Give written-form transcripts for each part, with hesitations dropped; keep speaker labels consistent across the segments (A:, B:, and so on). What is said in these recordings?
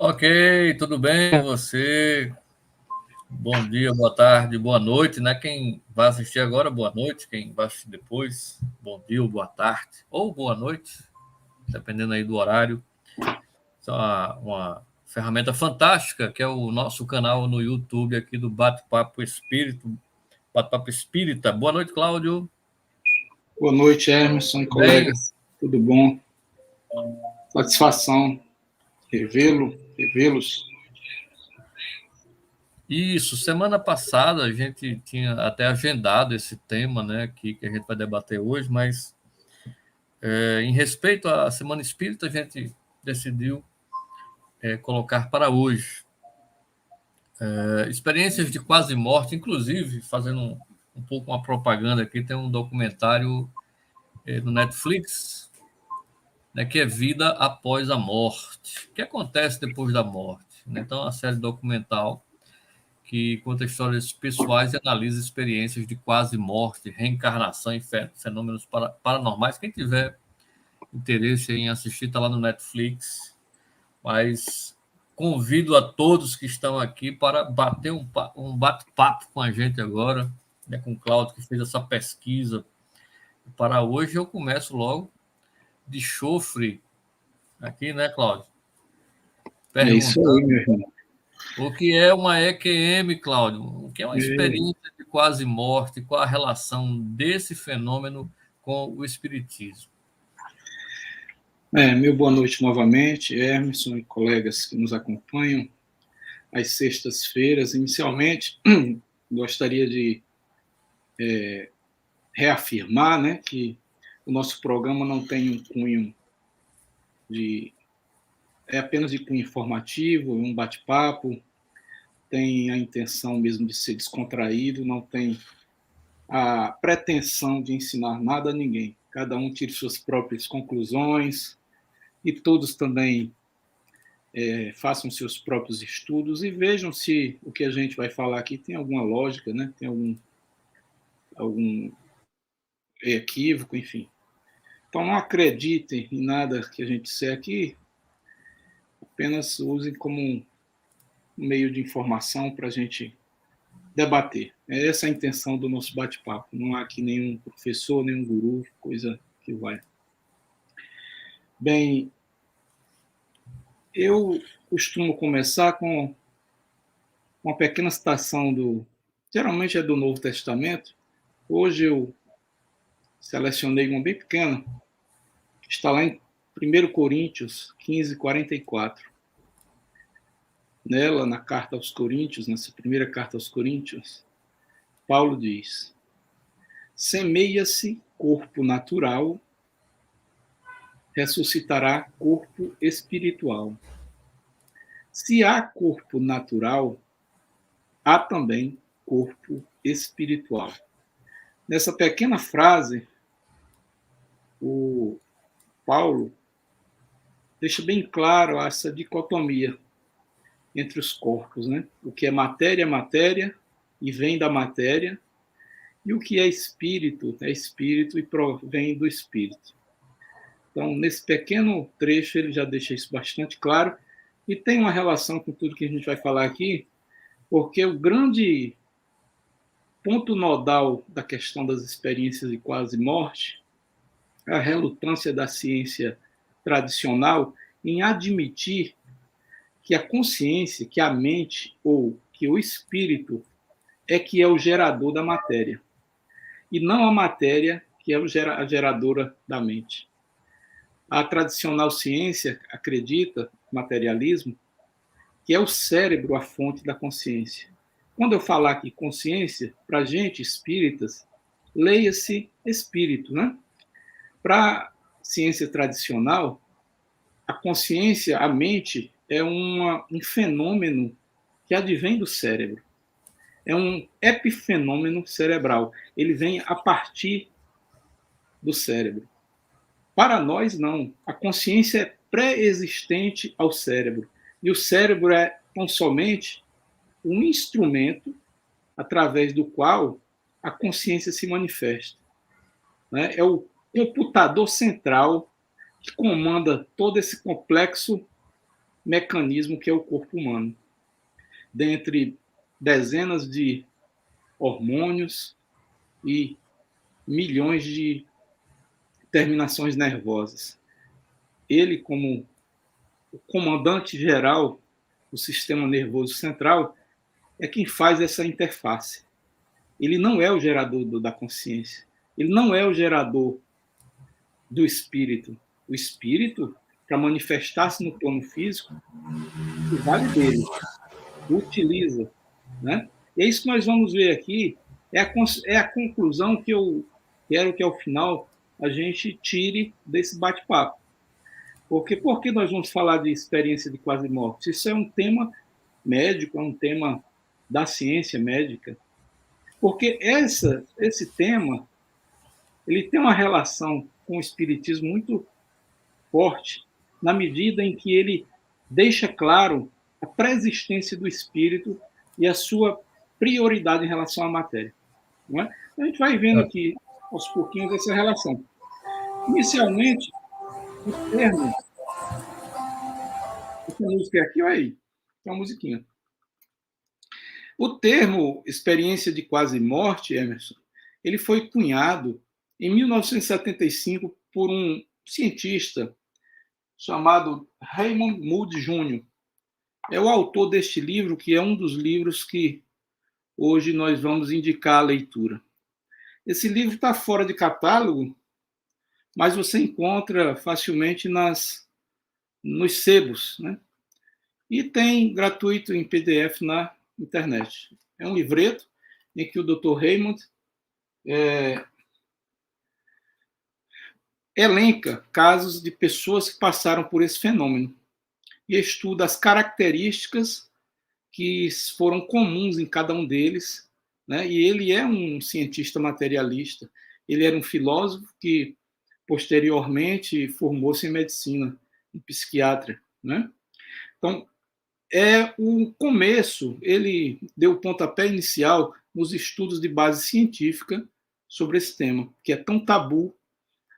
A: Ok, tudo bem com você? Bom dia, boa tarde, boa noite, né? Quem vai assistir agora, boa noite. Quem vai assistir depois, bom dia ou boa tarde, ou boa noite, dependendo aí do horário. Isso é uma ferramenta fantástica, que é o nosso canal no YouTube aqui do Bate-Papo Espírito, Bate-Papo Espírita. Boa noite, Cláudio.
B: Boa noite, Emerson e
A: Tudo bem?
B: colegas. Tudo bom? Satisfação revê-los.
A: Isso, semana passada a gente tinha até agendado esse tema, né, aqui que a gente vai debater hoje, mas em respeito à Semana Espírita, a gente decidiu colocar para hoje experiências de quase morte, inclusive fazendo um pouco uma propaganda aqui, tem um documentário no Netflix, né, que é Vida Após a Morte. O que acontece depois da morte? Né? Então, é uma série documental que conta histórias pessoais e analisa experiências de quase morte, reencarnação e fenômenos paranormais. Quem tiver interesse em assistir, está lá no Netflix. Mas convido a todos que estão aqui para bater um bate-papo com a gente agora, né, com o Cláudio, que fez essa pesquisa. Para hoje, eu começo logo de chofre aqui, né, Cláudio?
B: É isso aí,
A: Perguntando
B: meu irmão.
A: o que é uma EQM, Cláudio? O que é uma
B: É,
A: experiência de quase morte? Qual a relação desse fenômeno com o espiritismo?
B: meu boa noite novamente, Emerson e colegas que nos acompanham às sextas-feiras. Inicialmente, gostaria de reafirmar, né, que o nosso programa não tem um cunho de... É apenas de cunho informativo, um bate-papo, tem a intenção mesmo de ser descontraído, não tem a pretensão de ensinar nada a ninguém. Cada um tire suas próprias conclusões e todos também façam seus próprios estudos e vejam se o que a gente vai falar aqui tem alguma lógica, né? Tem algum equívoco, enfim. Então não acreditem em nada que a gente disser aqui, apenas usem como um meio de informação para a gente debater. É essa a intenção do nosso bate-papo. Não há aqui nenhum professor, nenhum guru, coisa que vai. Bem, eu costumo começar com uma pequena citação geralmente é do Novo Testamento. Hoje eu selecionei uma bem pequena, que está lá em 1 Coríntios 15:44. Nela, na carta aos Coríntios, nessa primeira carta aos Coríntios, Paulo diz: semeia-se corpo natural, ressuscitará corpo espiritual. Se há corpo natural, há também corpo espiritual. Nessa pequena frase, o Paulo deixa bem claro essa dicotomia entre os corpos, né? O que é matéria e vem da matéria, e o que é espírito e provém do espírito. Então, nesse pequeno trecho, ele já deixa isso bastante claro, e tem uma relação com tudo que a gente vai falar aqui, porque o grande ponto nodal da questão das experiências de quase morte é a relutância da ciência tradicional em admitir que a consciência, que a mente ou que o espírito é que é o gerador da matéria, e não a matéria que é a geradora da mente. A tradicional ciência acredita, materialismo, que é o cérebro a fonte da consciência. Quando eu falar aqui consciência, para a gente espíritas, leia-se espírito, né? Para a ciência tradicional, a consciência, a mente, é um fenômeno que advém do cérebro. É um epifenômeno cerebral. Ele vem a partir do cérebro. Para nós, não. A consciência é pré-existente ao cérebro. E o cérebro é tão somente um instrumento através do qual a consciência se manifesta. Né? É o computador central que comanda todo esse complexo mecanismo que é o corpo humano. Dentre dezenas de hormônios e milhões de terminações nervosas. Ele, como o comandante geral do sistema nervoso central, é quem faz essa interface. Ele não é o gerador da consciência. Ele não é o gerador do espírito. O espírito, para manifestar-se no plano físico, o vale dele, o utiliza, né? E é isso que nós vamos ver aqui, é a conclusão que eu quero que, ao final, a gente tire desse bate-papo. Porque por que nós vamos falar de experiência de quase morte? Isso é um tema médico, é um tema da ciência médica. Porque esse tema ele tem uma relação com o espiritismo muito forte, na medida em que ele deixa claro a pré-existência do espírito e a sua prioridade em relação à matéria. Não é? A gente vai vendo aqui, aos pouquinhos, essa relação. Inicialmente, o termo... Essa música aqui, olha aí, é uma musiquinha. O termo experiência de quase morte, Emerson, ele foi cunhado em 1975 por um cientista chamado Raymond Moody Jr. É o autor deste livro, que é um dos livros que hoje nós vamos indicar a leitura. Esse livro está fora de catálogo, mas você encontra facilmente nos sebos, né? E tem gratuito em PDF na internet. É um livreto em que o Dr. Raymond elenca casos de pessoas que passaram por esse fenômeno e estuda as características que foram comuns em cada um deles, né? E ele é um cientista materialista, ele era um filósofo que posteriormente formou-se em medicina, em psiquiatra, né? Então, é o começo, ele deu o pontapé inicial nos estudos de base científica sobre esse tema, que é tão tabu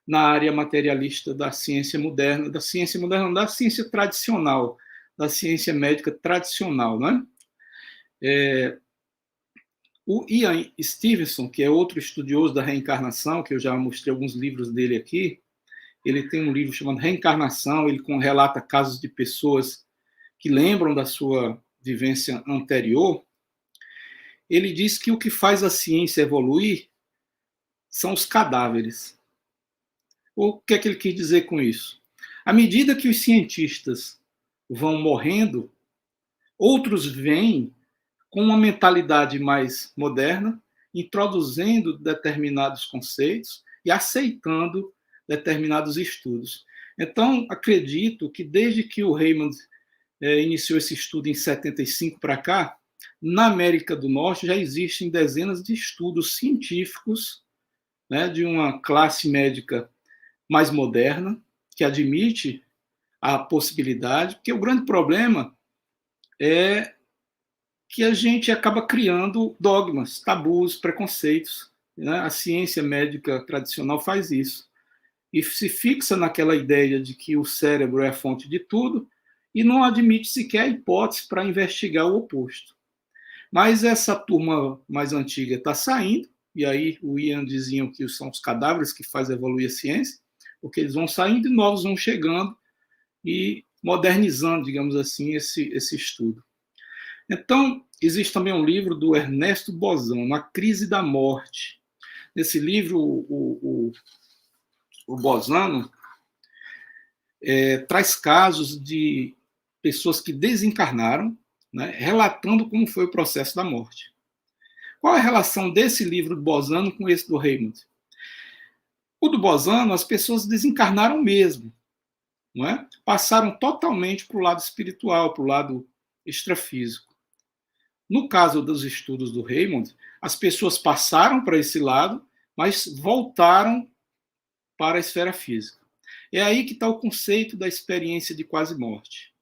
B: na área materialista da ciência moderna, da ciência tradicional, da ciência médica tradicional, né? O Ian Stevenson, que é outro estudioso da reencarnação, que eu já mostrei alguns livros dele aqui, ele tem um livro chamado Reencarnação, ele relata casos de pessoas que lembram da sua vivência anterior. Ele diz que o que faz a ciência evoluir são os cadáveres. O que é que ele quis dizer com isso? À medida que os cientistas vão morrendo, outros vêm com uma mentalidade mais moderna, introduzindo determinados conceitos e aceitando determinados estudos. Então, acredito que desde que o Raymond iniciou esse estudo em 75 para cá, na América do Norte já existem dezenas de estudos científicos, né, de uma classe médica mais moderna, que admite a possibilidade, porque o grande problema é que a gente acaba criando dogmas, tabus, preconceitos, né? A ciência médica tradicional faz isso. E se fixa naquela ideia de que o cérebro é a fonte de tudo e não admite sequer a hipótese para investigar o oposto. Mas essa turma mais antiga está saindo, e aí o Ian dizia que são os cadáveres que fazem evoluir a ciência, porque eles vão saindo e novos vão chegando e modernizando, digamos assim, esse estudo. Então, existe também um livro do Ernesto Bozano, A Crise da Morte. Nesse livro, o Bozano traz casos de pessoas que desencarnaram, né, relatando como foi o processo da morte. Qual é a relação desse livro do Bozano com esse do Raymond? O do Bozano, as pessoas desencarnaram mesmo, não é? Passaram totalmente para o lado espiritual, para o lado extrafísico. No caso dos estudos do Raymond, as pessoas passaram para esse lado, mas voltaram para a esfera física. É aí que está o conceito da experiência de quase morte.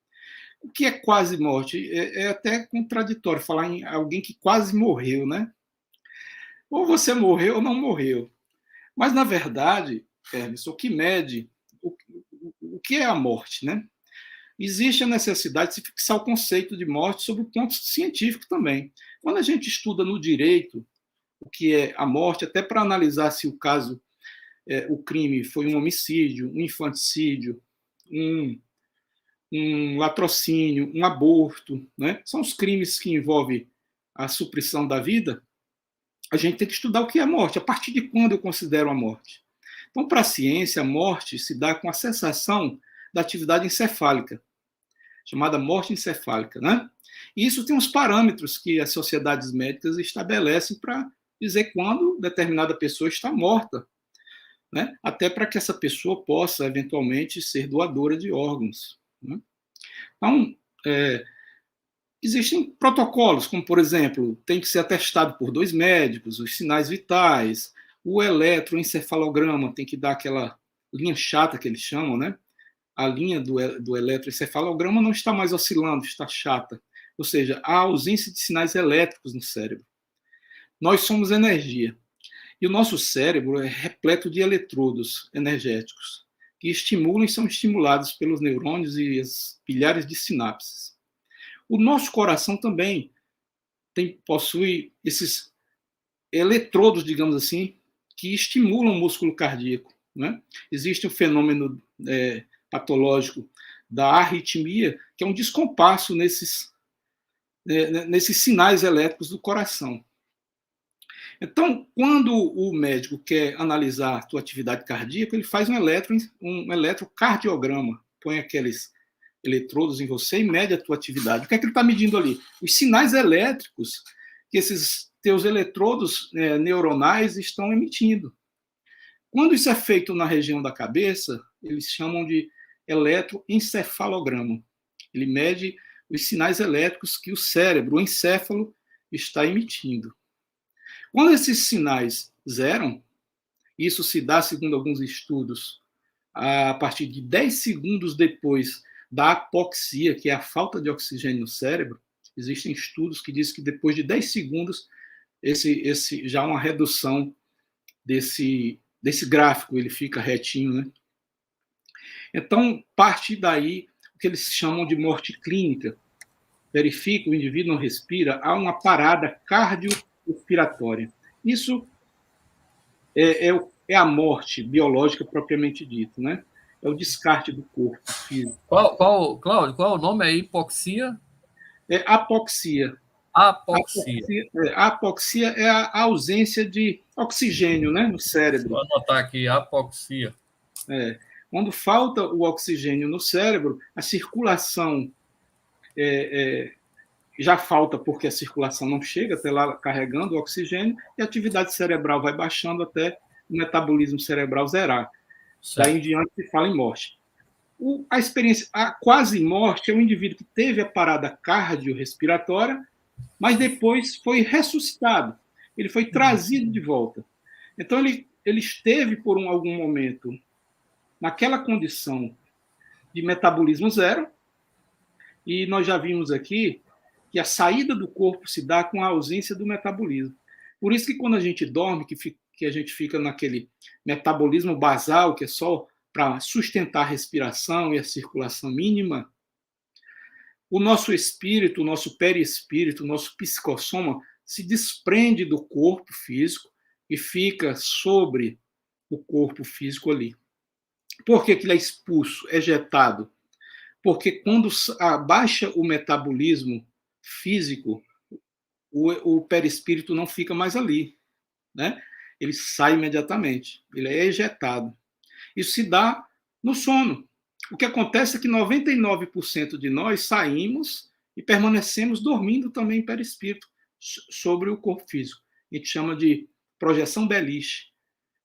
B: O que é quase morte? É até contraditório falar em alguém que quase morreu, né? Ou você morreu ou não morreu. Mas, na verdade, Hermes, o que mede o que é a morte, né? existe a necessidade de se fixar o conceito de morte sob o ponto científico também. Quando a gente estuda no direito o que é a morte, até para analisar se o caso, o crime foi um homicídio, um infanticídio, um latrocínio, um aborto, né? São os crimes que envolvem a supressão da vida. A gente tem que estudar o que é a morte, a partir de quando eu considero a morte. Então, para a ciência, a morte se dá com a cessação da atividade encefálica, chamada morte encefálica, né? E isso tem uns parâmetros que as sociedades médicas estabelecem para dizer quando determinada pessoa está morta, né? Até para que essa pessoa possa, eventualmente, ser doadora de órgãos, né? Então, existem protocolos, como, por exemplo, tem que ser atestado por 2 médicos, os sinais vitais, o eletroencefalograma tem que dar aquela linha chata que eles chamam, né? A linha do eletroencefalograma não está mais oscilando, está chata. Ou seja, há ausência de sinais elétricos no cérebro. Nós somos energia. E o nosso cérebro é repleto de eletrodos energéticos, que estimulam e são estimulados pelos neurônios e as milhares de sinapses. O nosso coração também possui esses eletrodos, digamos assim, que estimulam o músculo cardíaco, né? Existe um fenômeno patológico da arritmia, que é um descompasso nesses sinais elétricos do coração. Então, quando o médico quer analisar a tua atividade cardíaca, ele faz um eletrocardiograma, põe aqueles eletrodos em você e mede a tua atividade. O que é que ele está medindo ali? Os sinais elétricos que esses teus eletrodos neuronais estão emitindo. Quando isso é feito na região da cabeça, eles chamam de eletroencefalograma. Ele mede os sinais elétricos que o cérebro, o encéfalo, está emitindo. Quando esses sinais zeram, isso se dá, segundo alguns estudos, a partir de 10 segundos depois da apoxia, que é a falta de oxigênio no cérebro. Existem estudos que dizem que depois de 10 segundos, já há uma redução desse gráfico, ele fica retinho, né? Então, parte daí o que eles chamam de morte clínica. Verifica, o indivíduo não respira, há uma parada cardiorrespiratória. Isso é a morte biológica propriamente dita, né? É o descarte do corpo físico.
A: Cláudio, qual é o nome aí? Hipoxia?
B: É apoxia.
A: Apoxia.
B: A apoxia é a ausência de oxigênio, né, no cérebro.
A: Vou anotar aqui, apoxia.
B: Quando falta o oxigênio no cérebro, a circulação já falta porque a circulação não chega até lá carregando o oxigênio e a atividade cerebral vai baixando até o metabolismo cerebral zerar. Certo. Daí em diante se fala em morte. A quase morte é um indivíduo que teve a parada cardiorrespiratória, mas depois foi ressuscitado. Ele foi trazido de volta. Então ele esteve por algum momento naquela condição de metabolismo zero, e nós já vimos aqui que a saída do corpo se dá com a ausência do metabolismo. Por isso que quando a gente dorme, que a gente fica naquele metabolismo basal, que é só para sustentar a respiração e a circulação mínima, o nosso espírito, o nosso perispírito, o nosso psicossoma se desprende do corpo físico e fica sobre o corpo físico ali. Por que ele é expulso, ejetado? Porque quando abaixa o metabolismo físico, o perispírito não fica mais ali, né? Ele sai imediatamente, ele é ejetado. Isso se dá no sono. O que acontece é que 99% de nós saímos e permanecemos dormindo também em perispírito sobre o corpo físico. A gente chama de projeção beliche.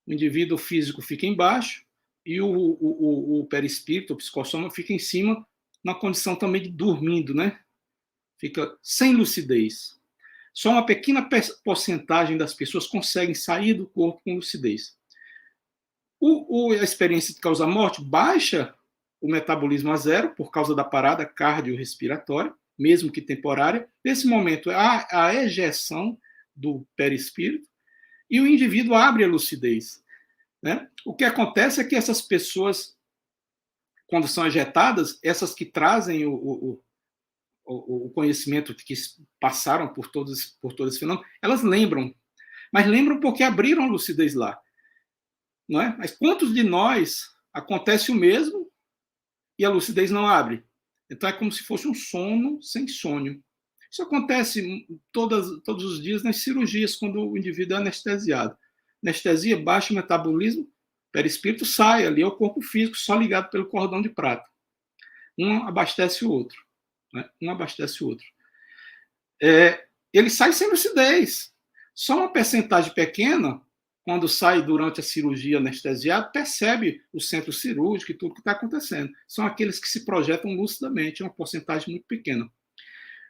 B: O indivíduo físico fica embaixo e o perispírito, o psicossoma, fica em cima, na condição também de dormindo, né? Fica sem lucidez. Só uma pequena porcentagem das pessoas conseguem sair do corpo com lucidez. A experiência de causa morte baixa o metabolismo a zero por causa da parada cardiorrespiratória, mesmo que temporária. Nesse momento, há a ejeção do perispírito e o indivíduo abre a lucidez, né? O que acontece é que essas pessoas quando são ejetadas, essas que trazem o conhecimento que passaram por todo esse fenômeno, elas lembram, mas lembram porque abriram a lucidez lá, não é? Mas quantos de nós acontece o mesmo e a lucidez não abre? Então é como se fosse um sono sem sonho. Isso acontece todos os dias nas cirurgias, quando o indivíduo é anestesiado. Anestesia, baixo metabolismo, perispírito sai, ali é o corpo físico só ligado pelo cordão de prata. Um abastece o outro. Né? Um abastece o outro. Ele sai sem lucidez. Só uma percentagem pequena, quando sai durante a cirurgia anestesiado, percebe o centro cirúrgico e tudo que está acontecendo. São aqueles que se projetam lucidamente, é uma porcentagem muito pequena.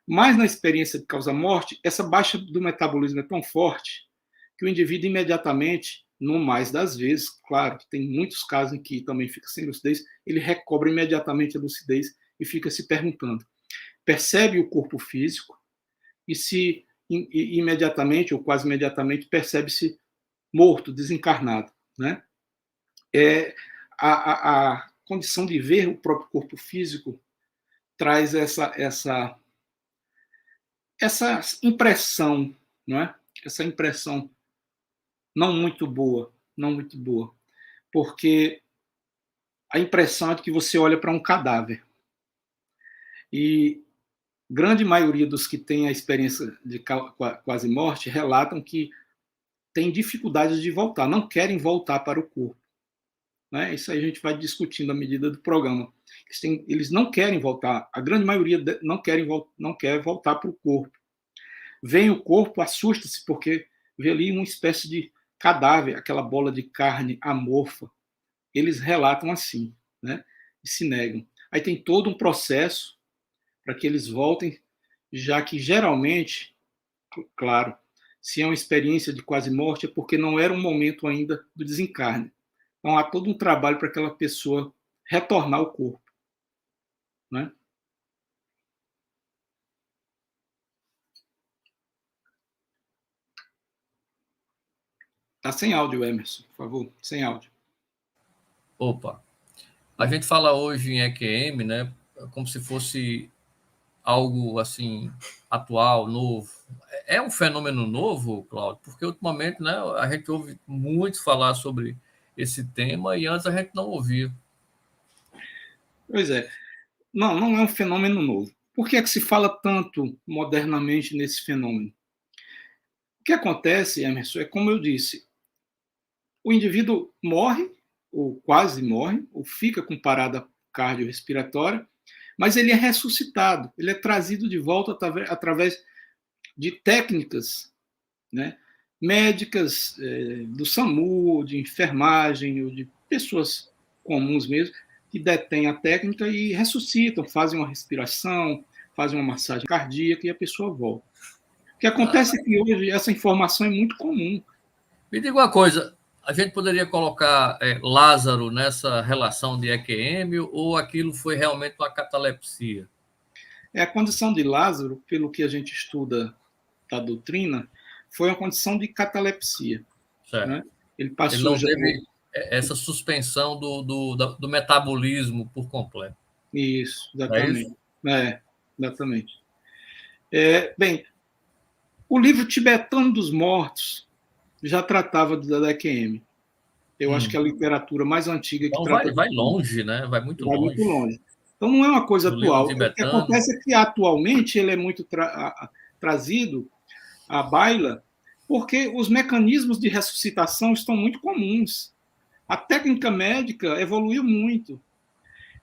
B: Mas na experiência de causa-morte, essa baixa do metabolismo é tão forte que o indivíduo imediatamente, no mais das vezes, claro que tem muitos casos em que também fica sem lucidez, ele recobra imediatamente a lucidez e fica se perguntando. Percebe o corpo físico e se imediatamente ou quase imediatamente percebe-se morto, desencarnado. Né? A condição de ver o próprio corpo físico traz essa impressão, não é? Essa impressão não muito boa, porque a impressão é de que você olha para um cadáver. E grande maioria dos que têm a experiência de quase morte relatam que têm dificuldades de voltar, não querem voltar para o corpo. Né? Isso aí a gente vai discutindo à medida do programa. Eles não querem voltar, a grande maioria não quer voltar para o corpo. Vem o corpo, assusta-se, porque vê ali uma espécie de cadáver, aquela bola de carne amorfa. Eles relatam assim, né? E se negam. Aí tem todo um processo para que eles voltem, já que geralmente, claro, se é uma experiência de quase morte, é porque não era um momento ainda do desencarne. Então há todo um trabalho para aquela pessoa retornar ao corpo. Né? Tá sem áudio, Emerson, por favor, sem áudio.
A: Opa, a gente fala hoje em EQM, né, como se fosse algo assim atual, novo. É um fenômeno novo, Cláudio, porque ultimamente, né, a gente ouve muito falar sobre esse tema e antes a gente não ouvia.
B: Pois é. Não é um fenômeno novo. Por que é que se fala tanto modernamente nesse fenômeno? O que acontece, Emerson, é como eu disse, o indivíduo morre, ou quase morre, ou fica com parada cardiorrespiratória, mas ele é ressuscitado, ele é trazido de volta através de técnicas, né, médicas, do SAMU, de enfermagem, ou de pessoas comuns mesmo, que detêm a técnica e ressuscitam, fazem uma respiração, fazem uma massagem cardíaca e a pessoa volta. O que acontece é que hoje essa informação é muito comum.
A: Me diga uma coisa, a gente poderia colocar Lázaro nessa relação de EQM ou aquilo foi realmente uma catalepsia?
B: A condição de Lázaro, pelo que a gente estuda da doutrina, foi uma condição de catalepsia.
A: Certo.
B: Né? Ele
A: Ele
B: passou
A: não
B: já...
A: teve essa suspensão do metabolismo por completo.
B: Isso,
A: exatamente.
B: Exatamente. Bem, o livro Tibetano dos Mortos já tratava da DQM. Eu acho que é a literatura mais antiga que
A: então
B: trata
A: vai longe, né? Vai muito
B: longe. Então não é uma coisa atual. O que acontece é que atualmente ele é muito trazido à baila porque os mecanismos de ressuscitação estão muito comuns. A técnica médica evoluiu muito.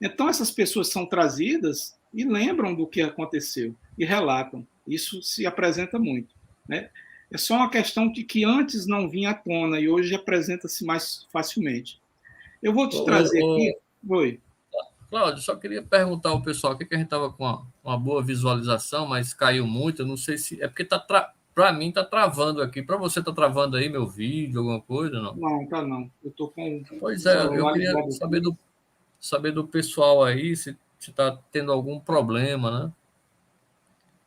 B: Então essas pessoas são trazidas e lembram do que aconteceu e relatam. Isso se apresenta muito. Né? É só uma questão de que antes não vinha à tona e hoje apresenta-se mais facilmente. Eu vou te trazer aqui. Oi.
A: Cláudio, só queria perguntar ao pessoal aqui que a gente estava com uma boa visualização, mas caiu muito. Eu não sei se. É porque para mim está travando aqui. Para você está travando aí meu vídeo, alguma coisa? Não,
B: não tá não. Eu estou com.
A: Pois é, eu queria saber do pessoal aí se está tendo algum problema, né?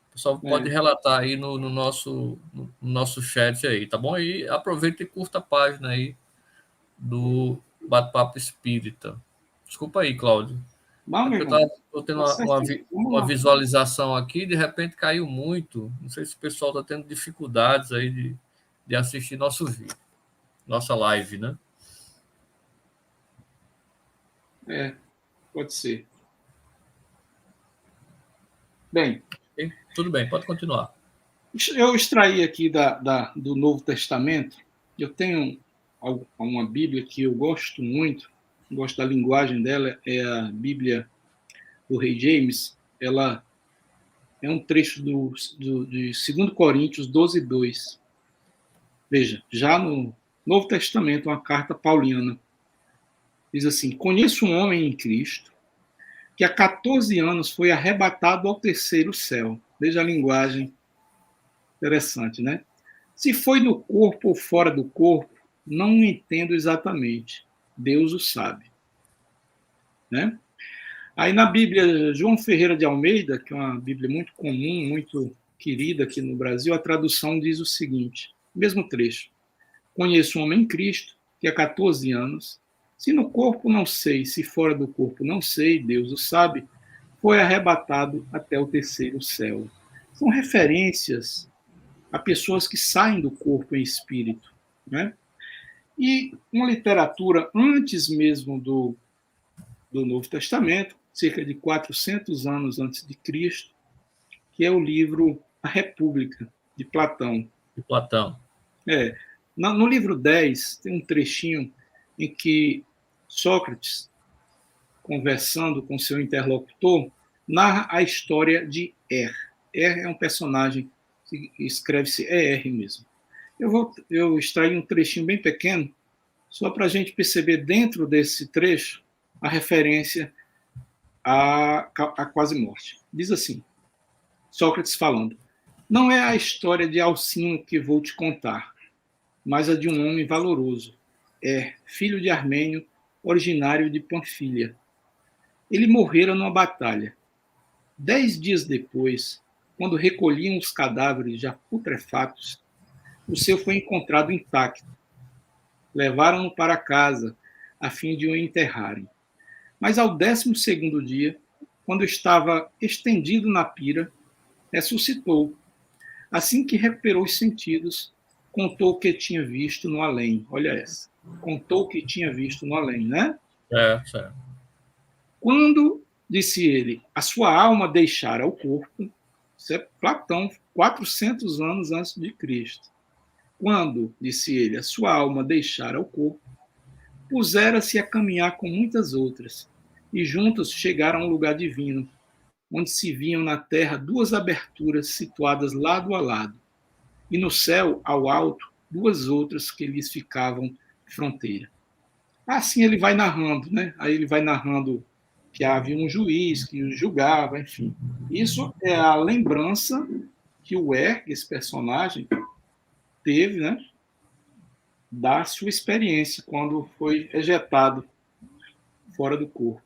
A: O pessoal pode relatar aí no nosso chat aí, tá bom? E aproveita e curta a página aí do Bate-Papo Espírita. Desculpa aí, Cláudio.
B: Bom, meu
A: Eu
B: irmão,
A: estou tendo
B: tá certinho. Vamos
A: uma
B: lá.
A: visualização aqui, de repente caiu muito. Não sei se o pessoal está tendo dificuldades aí de assistir nosso vídeo, nossa live, né?
B: Pode ser. Bem,
A: Ok? Tudo bem, pode continuar.
B: eu extraí aqui do Novo Testamento, eu tenho uma Bíblia que eu gosto muito, gosto da linguagem dela, é a Bíblia do Rei James. Ela é um trecho de 2 Coríntios 12:2. Veja, já no Novo Testamento, uma carta paulina, diz assim: conheço um homem em Cristo que há 14 anos foi arrebatado ao terceiro céu. Veja a linguagem interessante, né? Se foi no corpo ou fora do corpo, não entendo exatamente. Deus o sabe, né? Aí na Bíblia João Ferreira de Almeida, que é uma Bíblia muito comum, muito querida aqui no Brasil, a tradução diz o seguinte, mesmo trecho: conheço um homem em Cristo que há 14 anos, se no corpo não sei, se fora do corpo não sei, Deus o sabe, foi arrebatado até o terceiro céu. São referências a pessoas que saem do corpo em espírito, né? E uma literatura antes mesmo do Novo Testamento, cerca de 400 anos antes de Cristo, que é o livro A República, de Platão.
A: De Platão.
B: No livro 10, tem um trechinho em que Sócrates, conversando com seu interlocutor, narra a história de Er é um personagem que escreve-se ER mesmo. Eu extraí um trechinho bem pequeno, só para a gente perceber dentro desse trecho a referência à quase morte. Diz assim, Sócrates falando: não é a história de Alcino que vou te contar, mas a de um homem valoroso. Filho de Armênio, originário de Panfilha. Ele morrera numa batalha. 10 dias depois, quando recolhiam os cadáveres já putrefatos, o seu foi encontrado intacto. Levaram-no para casa, a fim de o enterrarem. Mas ao 12º dia, quando estava estendido na pira, ressuscitou. Assim que recuperou os sentidos, contou o que tinha visto no além. Olha essa. Contou o que tinha visto no além, né?
A: Certo.
B: Quando, disse ele, a sua alma deixara o corpo, isso é Platão, 400 anos antes de Cristo. Quando, disse ele, a sua alma deixara o corpo, pusera-se a caminhar com muitas outras, e juntas chegaram a um lugar divino, onde se viam na terra 2 aberturas situadas lado a lado, e no céu, ao alto, 2 outras que lhes ficavam fronteira. Assim ele vai narrando, né? Aí ele vai narrando que havia um juiz que o julgava, enfim. Isso é a lembrança que o esse personagem, teve, né? Da sua experiência quando foi ejetado fora do corpo.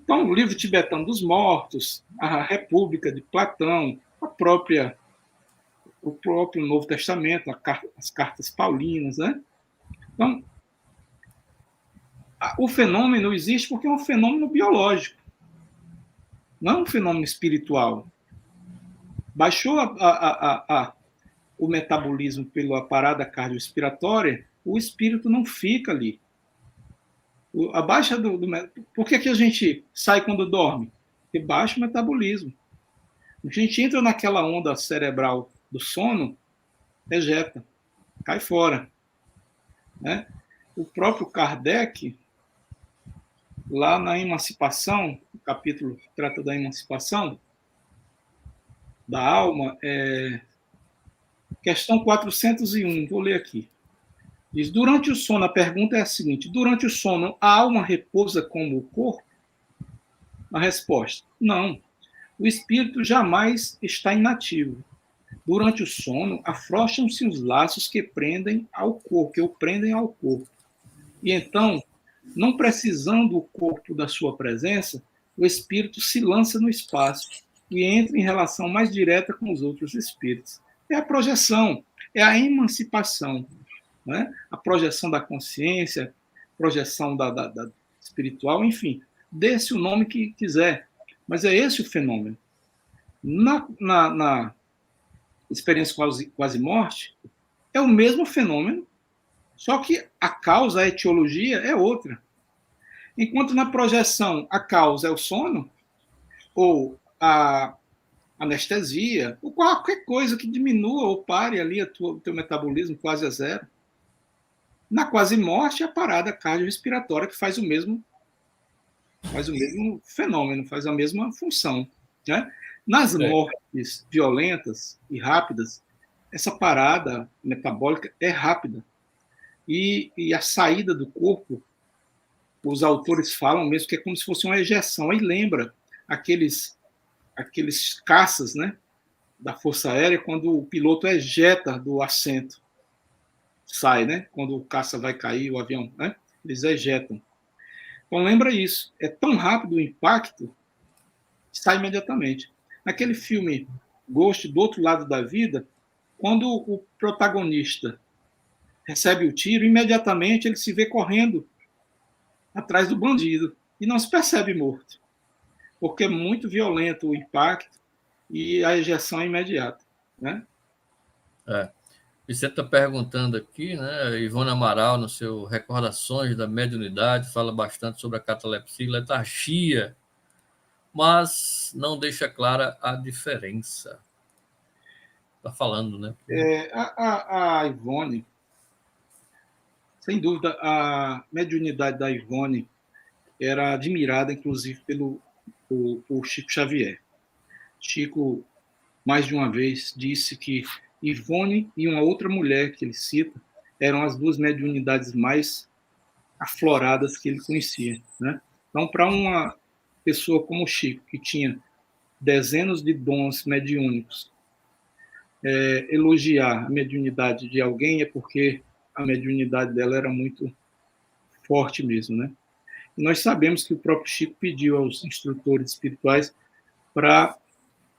B: Então, o livro tibetano dos mortos, a República de Platão, o próprio Novo Testamento, as cartas paulinas, né? Então, o fenômeno existe porque é um fenômeno biológico, não é um fenômeno espiritual. Baixou o metabolismo pela parada cardiorrespiratória, o espírito não fica ali. A baixa Por que a gente sai quando dorme? Porque baixa o metabolismo. A gente entra naquela onda cerebral do sono, ejeta, cai fora. Né? O próprio Kardec, lá na Emancipação, o capítulo que trata da emancipação da alma, questão 401, vou ler aqui. Diz, durante o sono, a pergunta é a seguinte: durante o sono, a alma repousa como o corpo? A resposta: não. O espírito jamais está inativo. Durante o sono, afrouxam-se os laços que o prendem ao corpo. E então, não precisando o corpo da sua presença, o espírito se lança no espaço e entra em relação mais direta com os outros espíritos. É a projeção, é a emancipação, né? A projeção da consciência, projeção da espiritual, enfim. dê-se o nome que quiser, mas é esse o fenômeno. Na experiência quase-morte, é o mesmo fenômeno, só que a causa, a etiologia é outra. Enquanto na projeção a causa é o sono, ou a anestesia, ou qualquer coisa que diminua ou pare ali o teu metabolismo quase a zero, na quase-morte é a parada cardiorrespiratória que faz o mesmo fenômeno, faz a mesma função. Né? Nas mortes violentas e rápidas, essa parada metabólica é rápida. E a saída do corpo, os autores falam mesmo que é como se fosse uma ejeção. Aí lembra aqueles caças, né, da Força Aérea, quando o piloto ejeta do assento. Sai, né? Quando o caça vai cair, o avião, né? Eles ejetam. Então lembra isso. É tão rápido o impacto, sai imediatamente. Naquele filme Ghost, do Outro Lado da Vida, quando o protagonista recebe o tiro, imediatamente ele se vê correndo atrás do bandido e não se percebe morto, porque é muito violento o impacto e a ejeção é imediata, né?
A: Você está perguntando aqui, né? Ivone Amaral, no seu Recordações da Mediunidade, fala bastante sobre a catalepsia e letargia, mas não deixa clara a diferença. Está falando, né?
B: A Ivone, sem dúvida, a mediunidade da Ivone era admirada, inclusive, por Chico Xavier. Chico, mais de uma vez, disse que Ivone e uma outra mulher que ele cita eram as duas mediunidades mais afloradas que ele conhecia. Né? Então, para uma pessoa como Chico, que tinha dezenas de dons mediúnicos, elogiar a mediunidade de alguém é porque a mediunidade dela era muito forte mesmo, né? E nós sabemos que o próprio Chico pediu aos instrutores espirituais para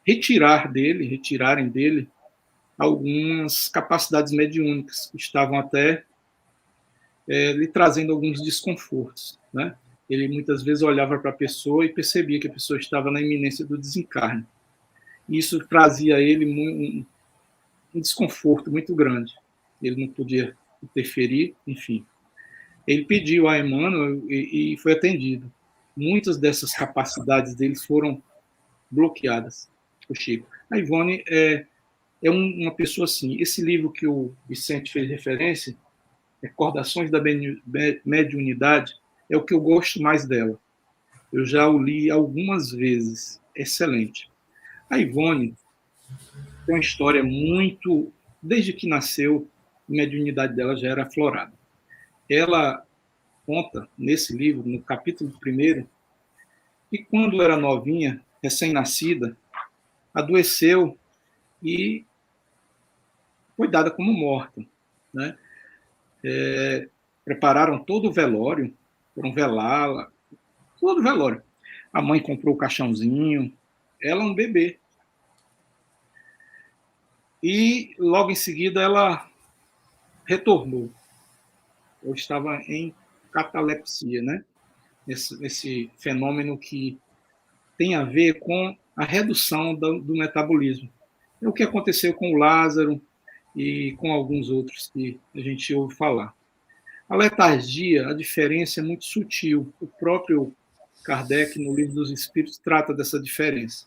B: retirarem dele algumas capacidades mediúnicas que estavam até lhe trazendo alguns desconfortos, né? Ele muitas vezes olhava para a pessoa e percebia que a pessoa estava na iminência do desencarne. E isso trazia a ele um desconforto muito grande. Ele não podia interferir, enfim. Ele pediu a Emmanuel e foi atendido. Muitas dessas capacidades deles foram bloqueadas por Chico. A Ivone é uma pessoa assim. Esse livro que o Vicente fez referência, Recordações da Mediunidade, é o que eu gosto mais dela. Eu já o li algumas vezes. Excelente. A Ivone tem uma história muito... Desde que nasceu, a mediunidade dela já era aflorada. Ela conta, nesse livro, no capítulo 1º, que quando era novinha, recém-nascida, adoeceu e foi dada como morta. Né? Prepararam todo o velório, foram velá-la, todo o velório. A mãe comprou o caixãozinho, ela um bebê. E logo em seguida ela retornou. Eu estava em catalepsia, né? Esse fenômeno que tem a ver com a redução do metabolismo. É o que aconteceu com o Lázaro e com alguns outros que a gente ouve falar. A letargia, a diferença é muito sutil. O próprio Kardec, no Livro dos Espíritos, trata dessa diferença.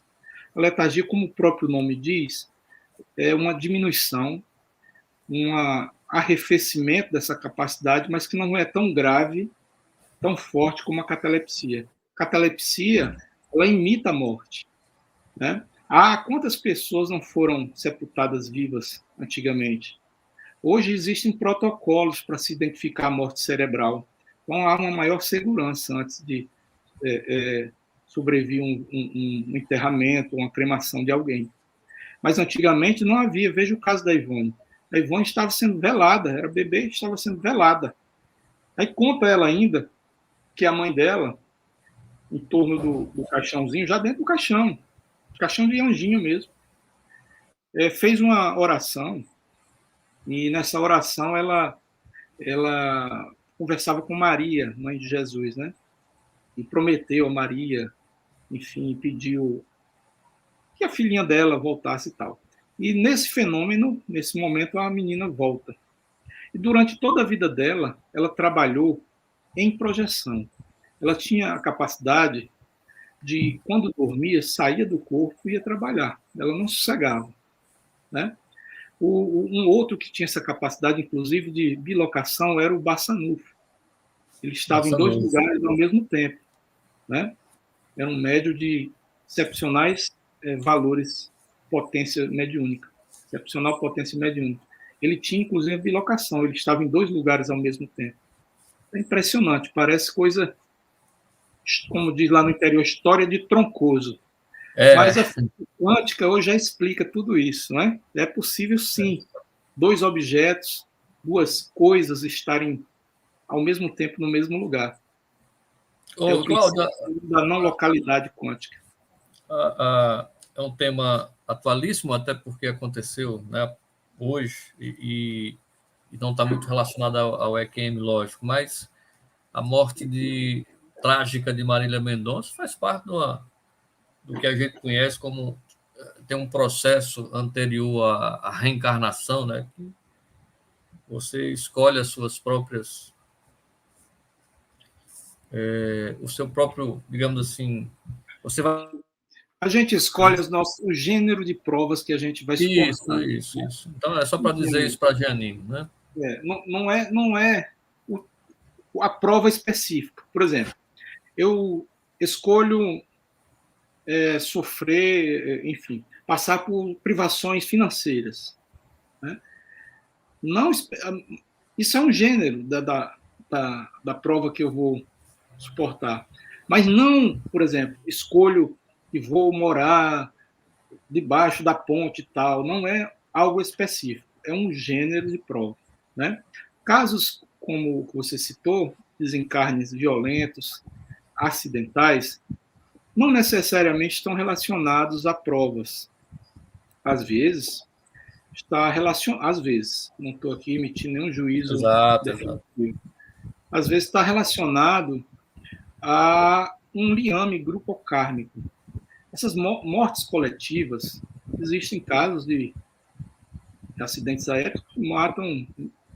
B: A letargia, como o próprio nome diz, é uma diminuição, um arrefecimento dessa capacidade, mas que não é tão grave, tão forte como a catalepsia. A catalepsia, ela imita a morte. Né? Quantas pessoas não foram sepultadas vivas antigamente? Hoje existem protocolos para se identificar a morte cerebral. Então há uma maior segurança antes de sobrevir um enterramento, uma cremação de alguém. Mas antigamente não havia. Veja o caso da Ivone. A Ivone estava sendo velada, era bebê, estava sendo velada. Aí conta ela ainda que a mãe dela, em torno do caixãozinho, já dentro do caixão de anjinho mesmo, fez uma oração, e nessa oração ela conversava com Maria, mãe de Jesus, né? e prometeu a Maria, enfim, pediu que a filhinha dela voltasse e tal. E nesse fenômeno, nesse momento, a menina volta. E durante toda a vida dela, ela trabalhou em projeção. Ela tinha a capacidade de, quando dormia, saía do corpo e ia trabalhar. Ela não sossegava, né? Um outro que tinha essa capacidade, inclusive, de bilocação era o Bassanufo. Ele estava em
A: Nossa,
B: dois
A: novo.
B: lugares ao mesmo tempo, né? Era um médio de excepcionais valores, potência mediúnica. Excepcional potência mediúnica. Ele tinha, inclusive, bilocação. Ele estava em dois lugares ao mesmo tempo. É impressionante. Parece coisa, como diz lá no interior, história de troncoso.
A: É,
B: Mas a física quântica hoje já explica tudo isso, né? É possível, sim, dois objetos, duas coisas estarem ao mesmo tempo no mesmo lugar. É o
A: ô,
B: princípio
A: Cláudia,
B: da não localidade quântica.
A: é um tema atualíssimo, até porque aconteceu, né, hoje, e não está muito relacionado ao EQM, lógico, mas a morte trágica de Marília Mendonça faz parte do que a gente conhece como tem um processo anterior à reencarnação, né? Você escolhe as suas próprias, o seu próprio, digamos assim, você vai.
B: A gente escolhe o gênero de provas que a gente vai suportar.
A: Isso. Então é só para dizer isso para a Janine, né?
B: Não é a prova específica. Por exemplo, eu escolho sofrer, enfim, passar por privações financeiras. Né? Não, isso é um gênero da prova que eu vou suportar. Mas não, por exemplo, escolho e vou morar debaixo da ponte e tal. Não é algo específico. É um gênero de prova. Né? Casos como você citou, desencarnes violentos, acidentais, não necessariamente estão relacionados a provas. Às vezes, está relacionado, às vezes, não estou aqui emitindo nenhum juízo
A: Exato.
B: definitivo, às vezes está relacionado a um liame grupocármico. Essas mortes coletivas, existem casos de acidentes aéreos que matam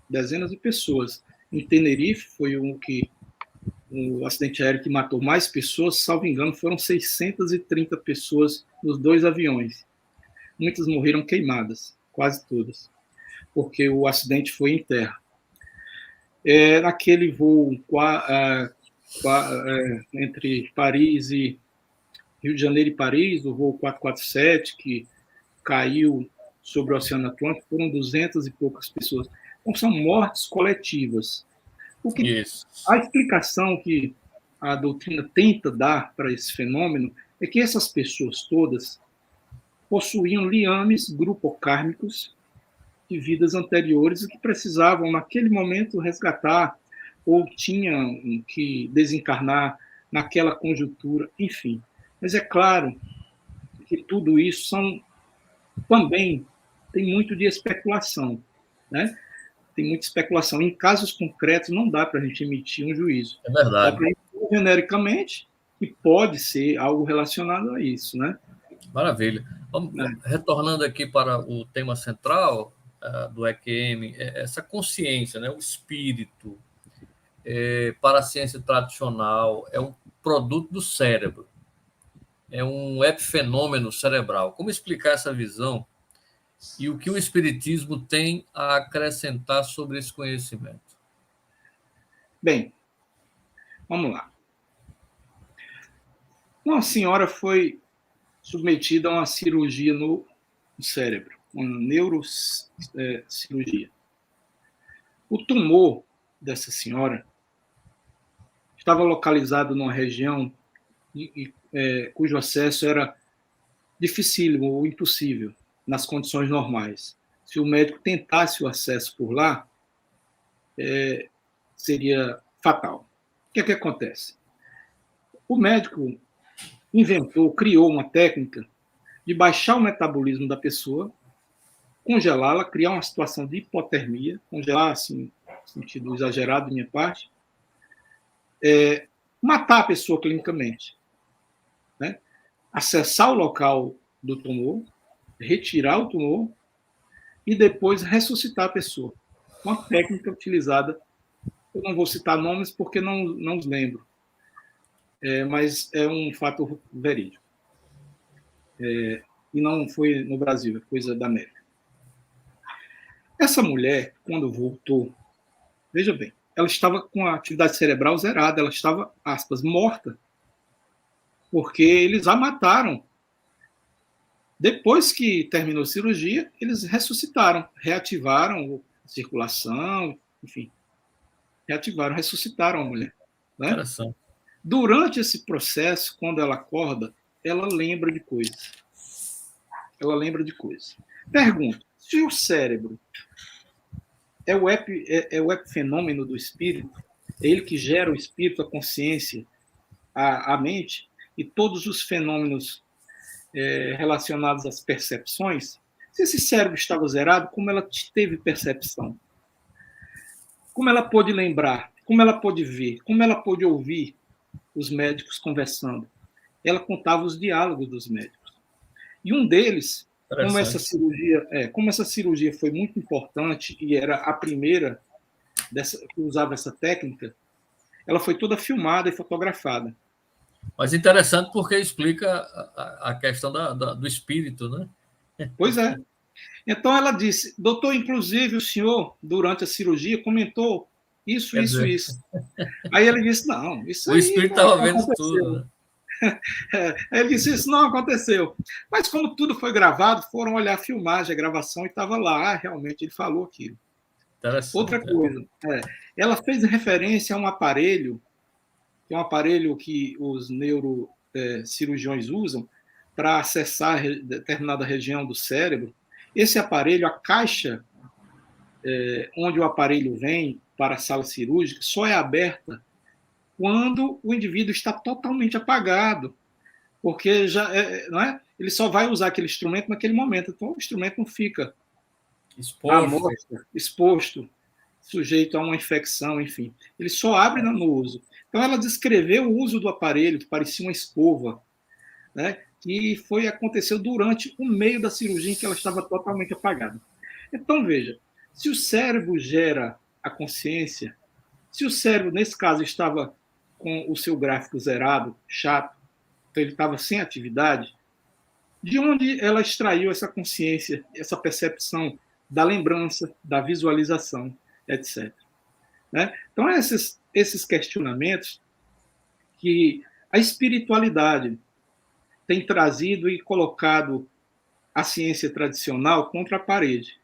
B: dezenas de pessoas. Em Tenerife foi o acidente aéreo que matou mais pessoas, salvo engano, foram 630 pessoas nos dois aviões. Muitas morreram queimadas, quase todas, porque o acidente foi em terra. Naquele voo entre Paris e Rio de Janeiro e Paris, o voo 447, que caiu sobre o Oceano Atlântico, foram 200 e poucas pessoas. Então, são mortes coletivas.
A: Isso.
B: A explicação que a doutrina tenta dar para esse fenômeno é que essas pessoas todas possuíam liames grupocármicos de vidas anteriores e que precisavam, naquele momento, resgatar ou tinham que desencarnar naquela conjuntura, enfim. Mas é claro que tudo isso também tem muito de especulação, né? Tem muita especulação. Em casos concretos, não dá para a gente emitir um juízo.
A: É
B: Dá
A: verdade.
B: para emitir genericamente que pode ser algo relacionado a isso, né?
A: Maravilha. Retornando aqui para o tema central do EQM, essa consciência, né, o espírito, para a ciência tradicional, é um produto do cérebro, é um epifenômeno cerebral. Como explicar essa visão e o que o espiritismo tem a acrescentar sobre esse conhecimento?
B: Bem, vamos lá. Uma senhora foi submetida a uma cirurgia no cérebro, uma neurocirurgia. O tumor dessa senhora estava localizado numa região cujo acesso era dificílimo ou impossível nas condições normais. Se o médico tentasse o acesso por lá, seria fatal. O que é que acontece? O médico criou uma técnica de baixar o metabolismo da pessoa, congelá-la, criar uma situação de hipotermia, congelar, assim, no sentido exagerado da minha parte, matar a pessoa clinicamente, né? Acessar o local do tumor, retirar o tumor e depois ressuscitar a pessoa. Uma técnica utilizada, eu não vou citar nomes porque não os lembro, mas é um fato verídico. E não foi no Brasil, é coisa da América. Essa mulher, quando voltou, veja bem, ela estava com a atividade cerebral zerada, ela estava, aspas, morta, porque eles a mataram. Depois que terminou a cirurgia, eles ressuscitaram, reativaram a circulação, enfim, reativaram, ressuscitaram a mulher. Né?
A: Interessante.
B: Durante esse processo, quando ela acorda, ela lembra de coisas. Ela lembra de coisas. Pergunta, se o cérebro é o epifenômeno do espírito, é ele que gera o espírito, a consciência, a mente, e todos os fenômenos relacionados às percepções, se esse cérebro estava zerado, como ela teve percepção? Como ela pôde lembrar? Como ela pôde ver? Como ela pôde ouvir os médicos conversando? Ela contava os diálogos dos médicos. E um deles, como essa cirurgia foi muito importante e era a primeira que usava essa técnica, ela foi toda filmada e fotografada.
A: Mas interessante porque explica a questão do espírito, né?
B: Pois é. Então ela disse, doutor, inclusive o senhor, durante a cirurgia, comentou isso. Aí ele disse, não, isso
A: o espírito estava vendo
B: aconteceu.
A: Tudo, né?
B: Ele disse, isso não aconteceu. Mas como tudo foi gravado, foram olhar a filmagem, a gravação, e estava lá, realmente ele falou aquilo. Outra coisa, ela fez referência a um aparelho, que é um aparelho que os neurocirurgiões usam para acessar determinada região do cérebro. Esse aparelho, a caixa onde o aparelho vem para a sala cirúrgica, só é aberta quando o indivíduo está totalmente apagado, porque já não é? Ele só vai usar aquele instrumento naquele momento, então o instrumento não fica exposto, sujeito a uma infecção, enfim. Ele só abre no uso. Então ela descreveu o uso do aparelho, que parecia uma escova, né? Que aconteceu durante o meio da cirurgia em que ela estava totalmente apagada. Então, veja, se o cérebro gera a consciência, se o cérebro, nesse caso, estava com o seu gráfico zerado, chato, então ele estava sem atividade, de onde ela extraiu essa consciência, essa percepção da lembrança, da visualização, etc. Né? Então, esses questionamentos que a espiritualidade tem trazido e colocado a ciência tradicional contra a parede.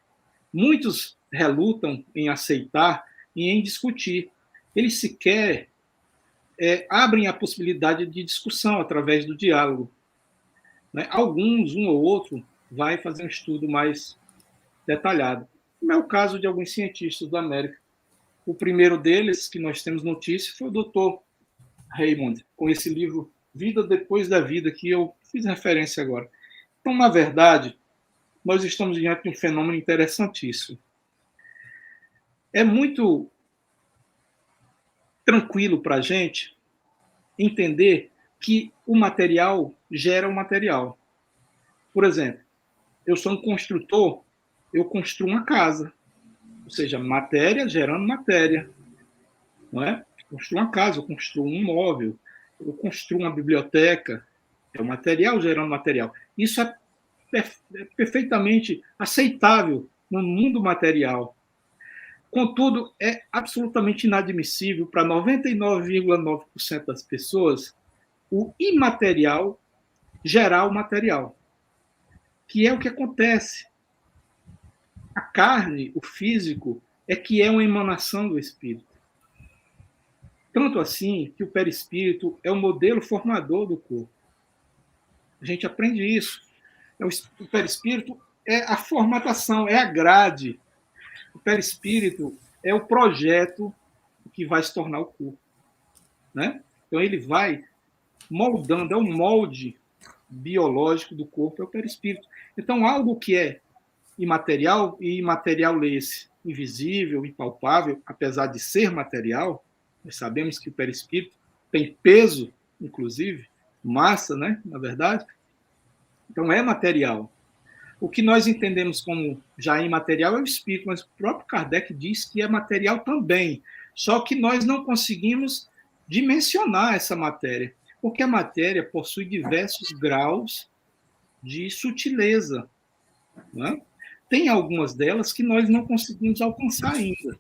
B: Muitos relutam em aceitar e em discutir. Eles sequer abrem a possibilidade de discussão através do diálogo. Né? Alguns, um ou outro, vai fazer um estudo mais detalhado. Como é o caso de alguns cientistas da América. O primeiro deles, que nós temos notícia, foi o Dr. Raymond, com esse livro Vida Depois da Vida, que eu fiz referência agora. Então, na verdade, nós estamos diante de um fenômeno interessantíssimo. É muito tranquilo para a gente entender que o material gera o material. Por exemplo, eu sou um construtor, eu construo uma casa, ou seja, matéria gerando matéria. Não é? Eu construo uma casa, eu construo um móvel, eu construo uma biblioteca, é o material gerando material. Isso é perfeitamente aceitável no mundo material. Contudo, é absolutamente inadmissível para 99,9% das pessoas o imaterial gerar o material, que é o que acontece. A carne, o físico, é que é uma emanação do espírito. Tanto assim que o perispírito é o modelo formador do corpo. A gente aprende isso. O perispírito é a formatação, é a grade. O perispírito é o projeto que vai se tornar o corpo. Né? Então, ele vai moldando, é o molde biológico do corpo, é o perispírito. Então, algo que é imaterial, e imaterial lê-se invisível, impalpável, apesar de ser material, nós sabemos que o perispírito tem peso, inclusive, massa, né, na verdade. Então, é material. O que nós entendemos como já imaterial é o espírito, mas o próprio Kardec diz que é material também. Só que nós não conseguimos dimensionar essa matéria, porque a matéria possui diversos graus de sutileza. Né? Tem algumas delas que nós não conseguimos alcançar ainda.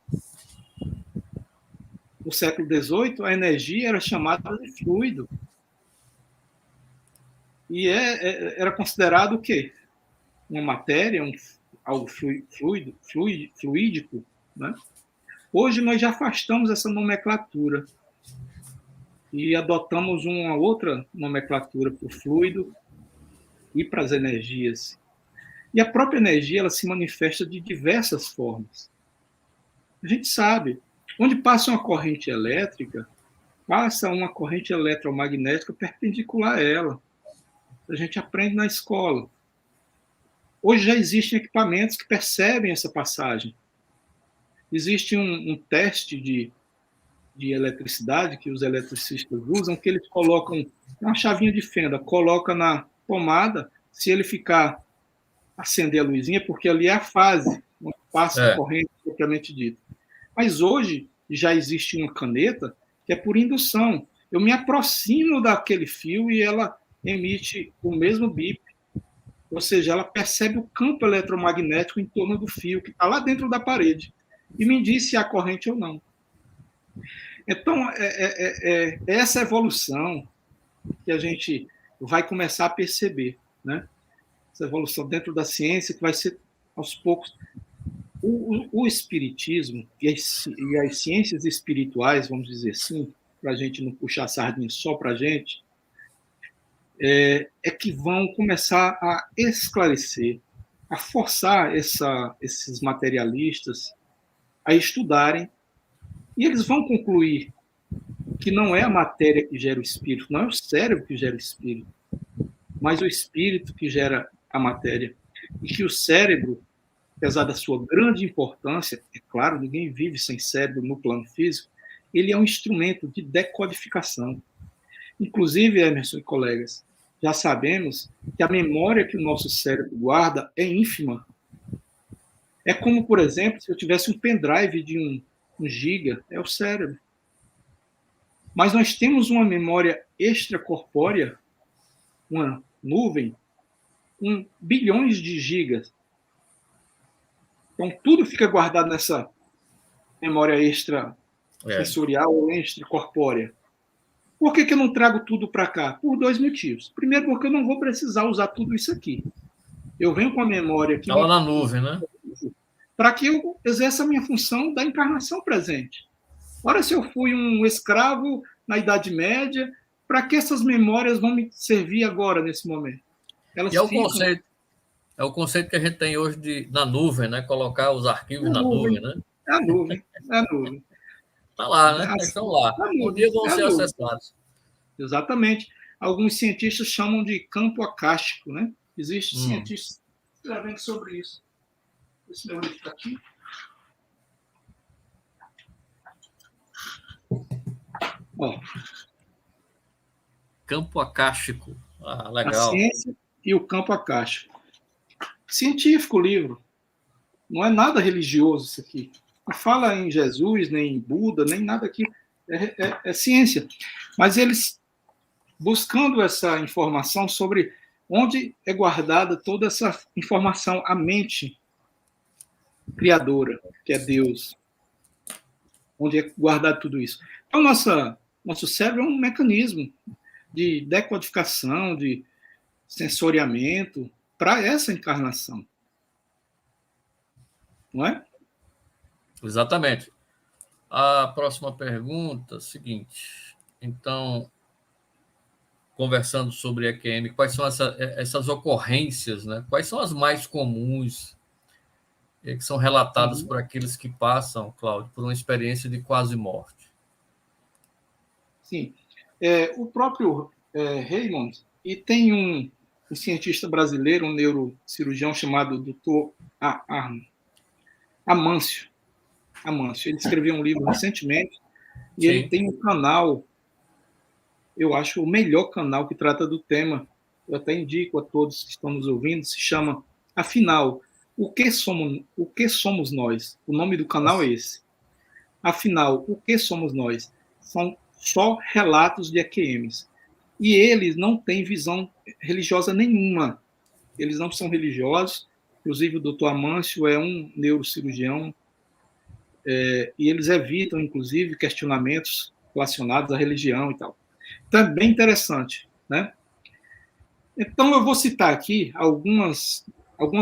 B: No século XVIII, a energia era chamada de fluido. E era considerado o quê? Uma matéria, algo fluídico. Né? Hoje nós já afastamos essa nomenclatura e adotamos uma outra nomenclatura para o fluido e para as energias. E a própria energia ela se manifesta de diversas formas. A gente sabe, onde passa uma corrente elétrica, passa uma corrente eletromagnética perpendicular a ela. A gente aprende na escola. Hoje já existem equipamentos que percebem essa passagem. Existe um teste de eletricidade que os eletricistas usam, que eles colocam uma chavinha de fenda, coloca na tomada, se ele ficar acender a luzinha, porque ali é a fase, onde passa a corrente propriamente dita. Mas hoje já existe uma caneta que é por indução. Eu me aproximo daquele fio e ela emite o mesmo bip. Ou seja, ela percebe o campo eletromagnético em torno do fio, que está lá dentro da parede, e me diz se há corrente ou não. Então, essa evolução que a gente vai começar a perceber, né? Essa evolução dentro da ciência que vai ser, aos poucos... O espiritismo e as ciências espirituais, vamos dizer assim, para a gente não puxar a sardinha só para a gente, que vão começar a esclarecer, a forçar esses materialistas a estudarem, e eles vão concluir que não é a matéria que gera o espírito, não é o cérebro que gera o espírito, mas o espírito que gera a matéria. E que o cérebro, apesar da sua grande importância, é claro, ninguém vive sem cérebro no plano físico, ele é um instrumento de decodificação. Inclusive, Emerson e colegas, já sabemos que a memória que o nosso cérebro guarda é ínfima. É como, por exemplo, se eu tivesse um pendrive de 1 giga, é o cérebro. Mas nós temos uma memória extracorpórea, uma nuvem, com bilhões de gigas. Então, tudo fica guardado nessa memória extrasensorial ou extracorpórea. Por que eu não trago tudo para cá? Por 2 motivos. Primeiro, porque eu não vou precisar usar tudo isso aqui. Eu venho com a memória aqui...
A: Está lá na nuvem, né?
B: Para que eu exerça a minha função da encarnação presente. Ora, se eu fui um escravo na Idade Média, para que essas memórias vão me servir agora, nesse momento?
A: Elas é o conceito que a gente tem hoje na nuvem, né? Colocar os arquivos na nuvem, né?
B: É a nuvem.
A: Está lá, né? Eles estão lá. Um dia vão ser acessados.
B: Exatamente. Alguns cientistas chamam de campo acástico, né? Existem cientistas escrevendo sobre isso. Esse meu livro está aqui.
A: Campo acástico. Legal.
B: A ciência e o campo acástico. Científico o livro. Não é nada religioso isso aqui. Não fala em Jesus, nem em Buda, nem nada aqui. É ciência. Mas eles, buscando essa informação sobre onde é guardada toda essa informação, a mente criadora, que é Deus. Onde é guardado tudo isso. Então, nosso cérebro é um mecanismo de decodificação, de sensoriamento para essa encarnação. Não é?
A: Exatamente. A próxima pergunta, seguinte. Então, conversando sobre EQM, quais são essas ocorrências, né? Quais são as mais comuns que são relatadas por aqueles que passam, Cláudio, por uma experiência de quase morte?
B: Sim. O próprio Raymond, e tem um cientista brasileiro, um neurocirurgião chamado Dr. Amâncio. Ele escreveu um livro recentemente e ele tem um canal eu acho, o melhor canal que trata do tema. Eu até indico a todos que estão nos ouvindo, se chama Afinal, o que somos nós? O nome do canal é esse. Afinal, o que somos nós? São só relatos de EQMs. E eles não têm visão religiosa nenhuma. Eles não são religiosos. Inclusive, o doutor Amâncio é um neurocirurgião, e eles evitam, inclusive, questionamentos relacionados à religião e tal. Então, é bem interessante, né? Então, eu vou citar aqui algumas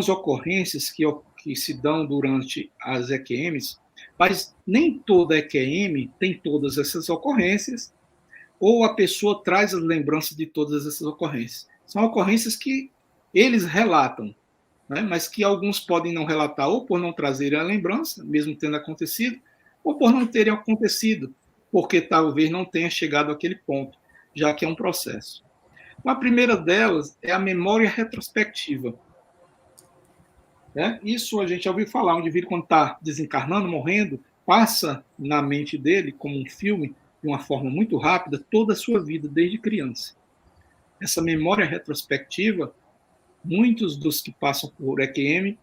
B: ocorrências que se dão durante as EQMs, mas nem toda EQM tem todas essas ocorrências, ou a pessoa traz as lembranças de todas essas ocorrências. São ocorrências que eles relatam, né? Mas que alguns podem não relatar, ou por não trazerem a lembrança, mesmo tendo acontecido, ou por não terem acontecido, porque talvez não tenha chegado àquele ponto, já que é um processo. A primeira delas é a memória retrospectiva. Né? Isso a gente já ouviu falar, onde o indivíduo, quando está desencarnando, morrendo, passa na mente dele, como um filme, de uma forma muito rápida, toda a sua vida, desde criança. Essa memória retrospectiva, muitos dos que passam por EQM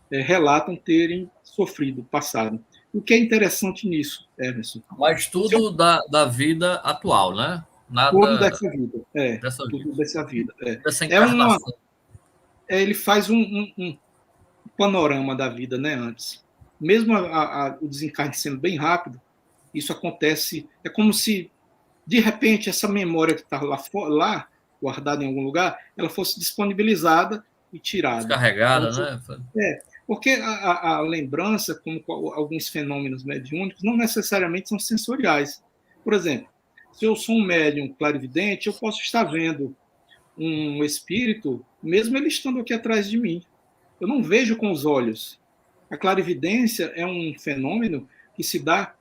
B: relatam terem sofrido, passado. O que é interessante nisso, Emerson?
A: Mas tudo da vida atual, né?
B: Tudo
A: Nada
B: dessa vida.
A: dessa vida,
B: Tudo dessa vida.
A: dessa
B: É uma,
A: encarnação.
B: ele faz um panorama da vida, né, antes. Mesmo o desencarne sendo bem rápido, isso acontece, é como se, de repente, essa memória que está lá, guardada em algum lugar, ela fosse disponibilizada e tirada.
A: Descarregada,
B: Então,
A: né?
B: porque a lembrança, como alguns fenômenos mediúnicos, não necessariamente são sensoriais. Por exemplo, se eu sou um médium clarividente, eu posso estar vendo um espírito, mesmo ele estando aqui atrás de mim. Eu não vejo com os olhos. A clarividência é um fenômeno que se dá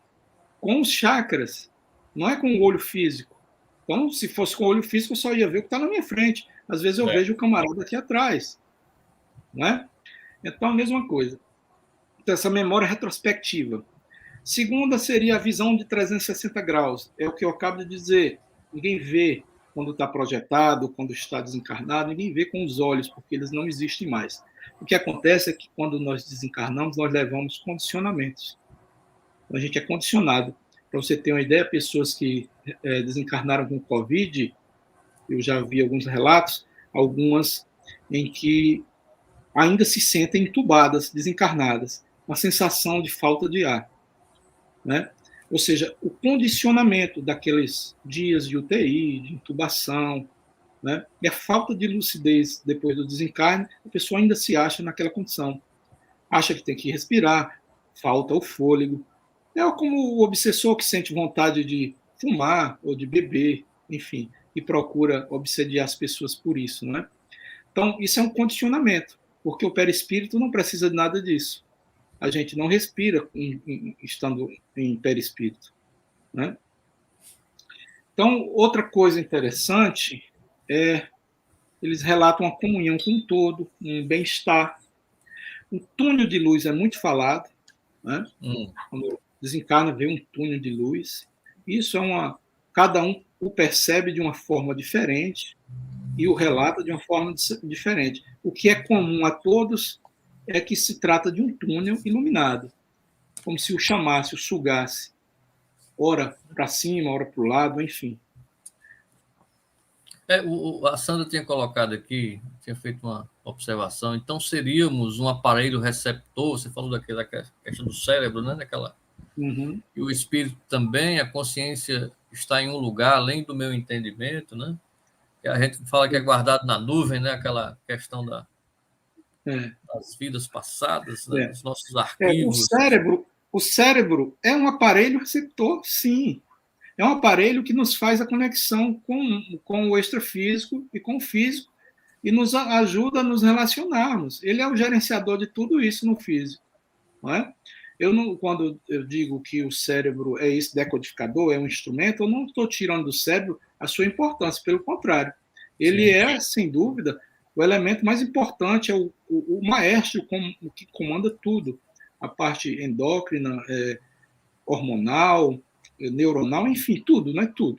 B: com os chakras, não é com o olho físico. Então, se fosse com o olho físico, eu só ia ver o que está na minha frente. Às vezes eu vejo o camarada aqui atrás. Né? Então, a mesma coisa. Então, essa memória retrospectiva. Segunda seria a visão de 360 graus. É o que eu acabo de dizer. Ninguém vê quando está projetado, quando está desencarnado, ninguém vê com os olhos, porque eles não existem mais. O que acontece é que quando nós desencarnamos, nós levamos condicionamentos. A gente é condicionado. Para você ter uma ideia, pessoas que desencarnaram com Covid, eu já vi alguns relatos, algumas em que ainda se sentem entubadas, desencarnadas, uma sensação de falta de ar. Né? Ou seja, o condicionamento daqueles dias de UTI, de intubação, né? E a falta de lucidez depois do desencarne, a pessoa ainda se acha naquela condição. Acha que tem que respirar, falta o fôlego. É como o obsessor que sente vontade de fumar ou de beber, enfim, e procura obsediar as pessoas por isso. Né? Então, isso é um condicionamento, porque o perispírito não precisa de nada disso. A gente não respira estando em perispírito. Né? Então, outra coisa interessante é eles relatam a comunhão com o todo, um bem-estar. O túnel de luz é muito falado. Né? Quando desencarna, vê um túnel de luz. Isso é cada um o percebe de uma forma diferente e o relata de uma forma diferente. O que é comum a todos é que se trata de um túnel iluminado, como se o chamasse, o sugasse, ora para cima, ora para o lado, enfim.
A: A Sandra tinha colocado aqui, tinha feito uma observação, então seríamos um aparelho receptor, você falou daquela questão do cérebro, né? Daquela...
B: Uhum.
A: E o espírito também, a consciência está em um lugar além do meu entendimento, né? Que a gente fala que é guardado na nuvem, né? Aquela questão das vidas passadas, né? Dos nossos arquivos.
B: O cérebro é um aparelho receptor, sim. É um aparelho que nos faz a conexão com o extrafísico e com o físico e nos ajuda a nos relacionarmos. Ele é o gerenciador de tudo isso no físico. Não é? Quando eu digo que o cérebro é esse decodificador, é um instrumento, eu não estou tirando do cérebro a sua importância, pelo contrário. Ele é, sem dúvida, o elemento mais importante, é o maestro que comanda tudo. A parte endócrina, hormonal, neuronal, enfim, tudo, né? Tudo.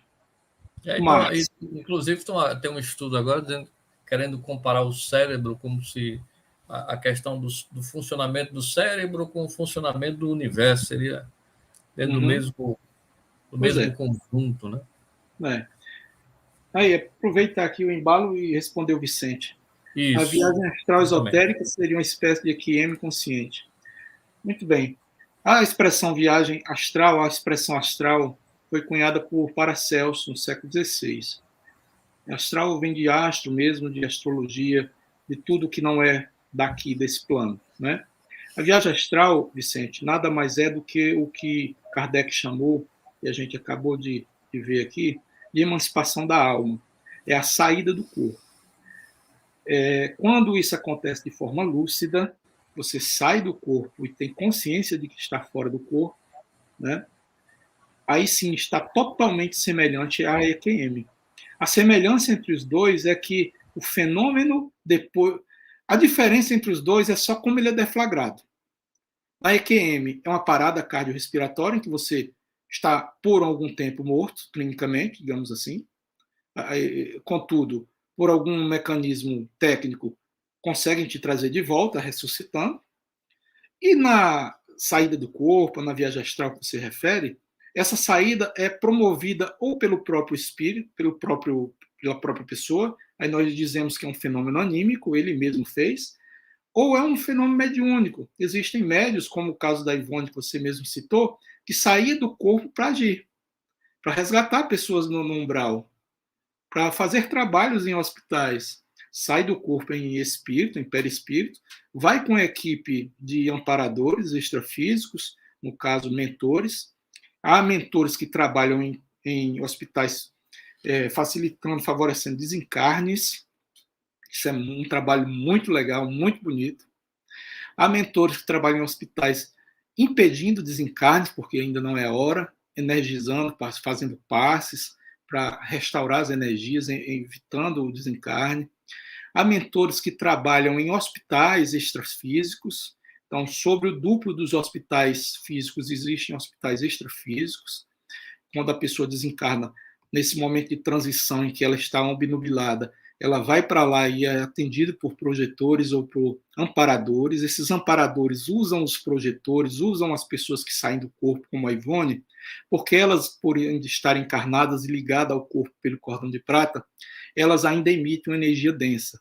A: Então,
B: Mas,
A: inclusive, tem um estudo agora querendo comparar o cérebro como se a questão do funcionamento do cérebro com o funcionamento do universo seria dentro
B: uhum,
A: do
B: pois
A: mesmo
B: é,
A: conjunto, né?
B: né? Aí, aproveitar aqui o embalo e responder o Vicente. A
A: Isso,
B: viagem astral
A: exatamente.
B: esotérica seria uma espécie de EQM consciente. Muito bem. A expressão viagem astral, a expressão astral, foi cunhada por Paracelso no século XVI. Astral vem de astro mesmo, de astrologia, de tudo que não é daqui, desse plano. Né? A viagem astral, Vicente, nada mais é do que o que Kardec chamou, e a gente acabou de ver aqui, de emancipação da alma. É a saída do corpo. Quando isso acontece de forma lúcida, você sai do corpo e tem consciência de que está fora do corpo, né? Aí sim está totalmente semelhante à EQM. A semelhança entre os dois é que o fenômeno depois. A diferença entre os dois é só como ele é deflagrado. A EQM é uma parada cardiorrespiratória em que você está por algum tempo morto, clinicamente, digamos assim. Contudo, por algum mecanismo técnico, conseguem te trazer de volta, ressuscitando. E na saída do corpo, na viagem astral que você refere, essa saída é promovida ou pelo próprio espírito, pela própria pessoa, aí nós dizemos que é um fenômeno anímico, ele mesmo fez, ou é um fenômeno mediúnico. Existem médios, como o caso da Ivone, que você mesmo citou, que saía do corpo para agir, para resgatar pessoas no umbral, para fazer trabalhos em hospitais. Sai do corpo em espírito, em perispírito, vai com a equipe de amparadores extrafísicos, no caso, mentores. Há mentores que trabalham em hospitais facilitando, favorecendo desencarnes. Isso é um trabalho muito legal, muito bonito. Há mentores que trabalham em hospitais impedindo desencarnes, porque ainda não é hora, energizando, fazendo passes para restaurar as energias, evitando o desencarne. Há mentores que trabalham em hospitais extrafísicos. Então, sobre o duplo dos hospitais físicos, existem hospitais extrafísicos. Quando a pessoa desencarna, nesse momento de transição em que ela está obnubilada, ela vai para lá e é atendida por projetores ou por amparadores. Esses amparadores usam os projetores, usam as pessoas que saem do corpo, como a Ivone, porque elas, por estarem encarnadas e ligadas ao corpo pelo cordão de prata, elas ainda emitem uma energia densa.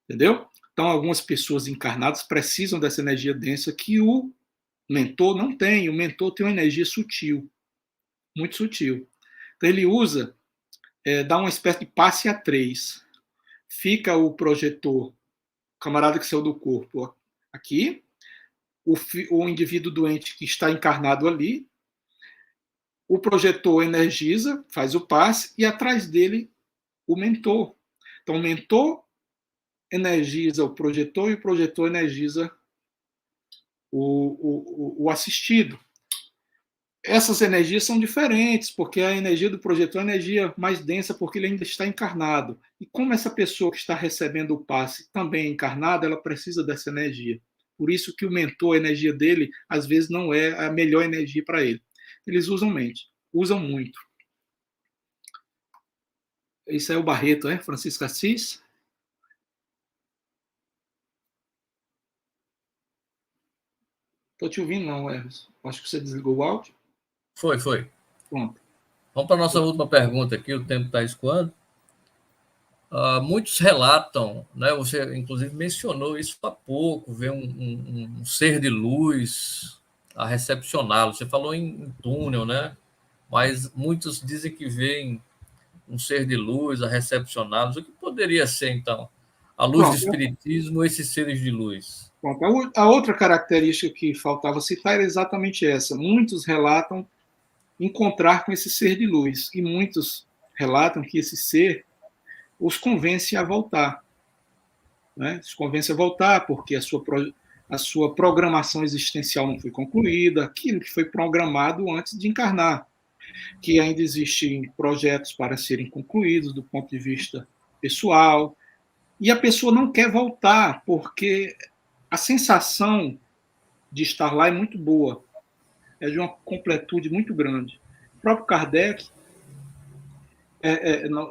B: Entendeu? Então, algumas pessoas encarnadas precisam dessa energia densa que o mentor não tem. O mentor tem uma energia sutil, muito sutil. Então, ele usa, dá uma espécie de passe a três. Fica o projetor, o camarada que saiu do corpo, aqui, o indivíduo doente que está encarnado ali, o projetor energiza, faz o passe, e atrás dele o mentor. Então, o mentor energiza o projetor e o projetor energiza o assistido. Essas energias são diferentes, porque a energia do projetor é uma energia mais densa, porque ele ainda está encarnado. E como essa pessoa que está recebendo o passe também é encarnada, ela precisa dessa energia. Por isso que o mentor, a energia dele, às vezes não é a melhor energia para ele. Eles usam mente, usam muito. Isso é o Barreto, é? Francisco Assis? Estou te ouvindo, não, Emerson. Acho que você desligou o áudio.
A: Foi, foi.
B: Pronto.
A: Vamos para a nossa última pergunta aqui, o tempo está escoando. Muitos relatam, né, você inclusive mencionou isso há pouco, ver um ser de luz a recepcioná-lo. Você falou em túnel, né? Mas muitos dizem que veem um ser de luz a recepcioná-los. O que poderia ser, então? A luz do
B: Pronto.
A: espiritismo ou esses seres de luz?
B: Pronto. A outra característica que faltava citar era exatamente essa. Muitos relatam encontrar com esse ser de luz, e muitos relatam que esse ser os convence a voltar. Né? Os convence a voltar porque a sua programação existencial não foi concluída, aquilo que foi programado antes de encarnar, que ainda existem projetos para serem concluídos do ponto de vista pessoal, e a pessoa não quer voltar porque a sensação de estar lá é muito boa, é de uma completude muito grande. O próprio Kardec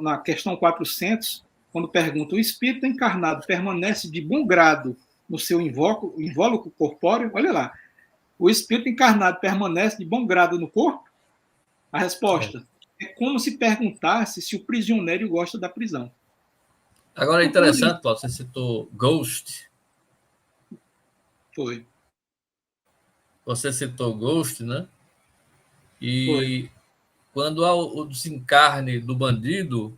B: na questão 400, quando pergunta, o espírito encarnado permanece de bom grado no seu invólucro corpóreo? Olha lá, o espírito encarnado permanece de bom grado no corpo? A resposta é como se perguntasse se o prisioneiro gosta da prisão.
A: Agora é interessante, Paulo, você citou Ghost.
B: Foi.
A: Você citou Ghost, né? E
B: Foi.
A: quando há o desencarne do bandido,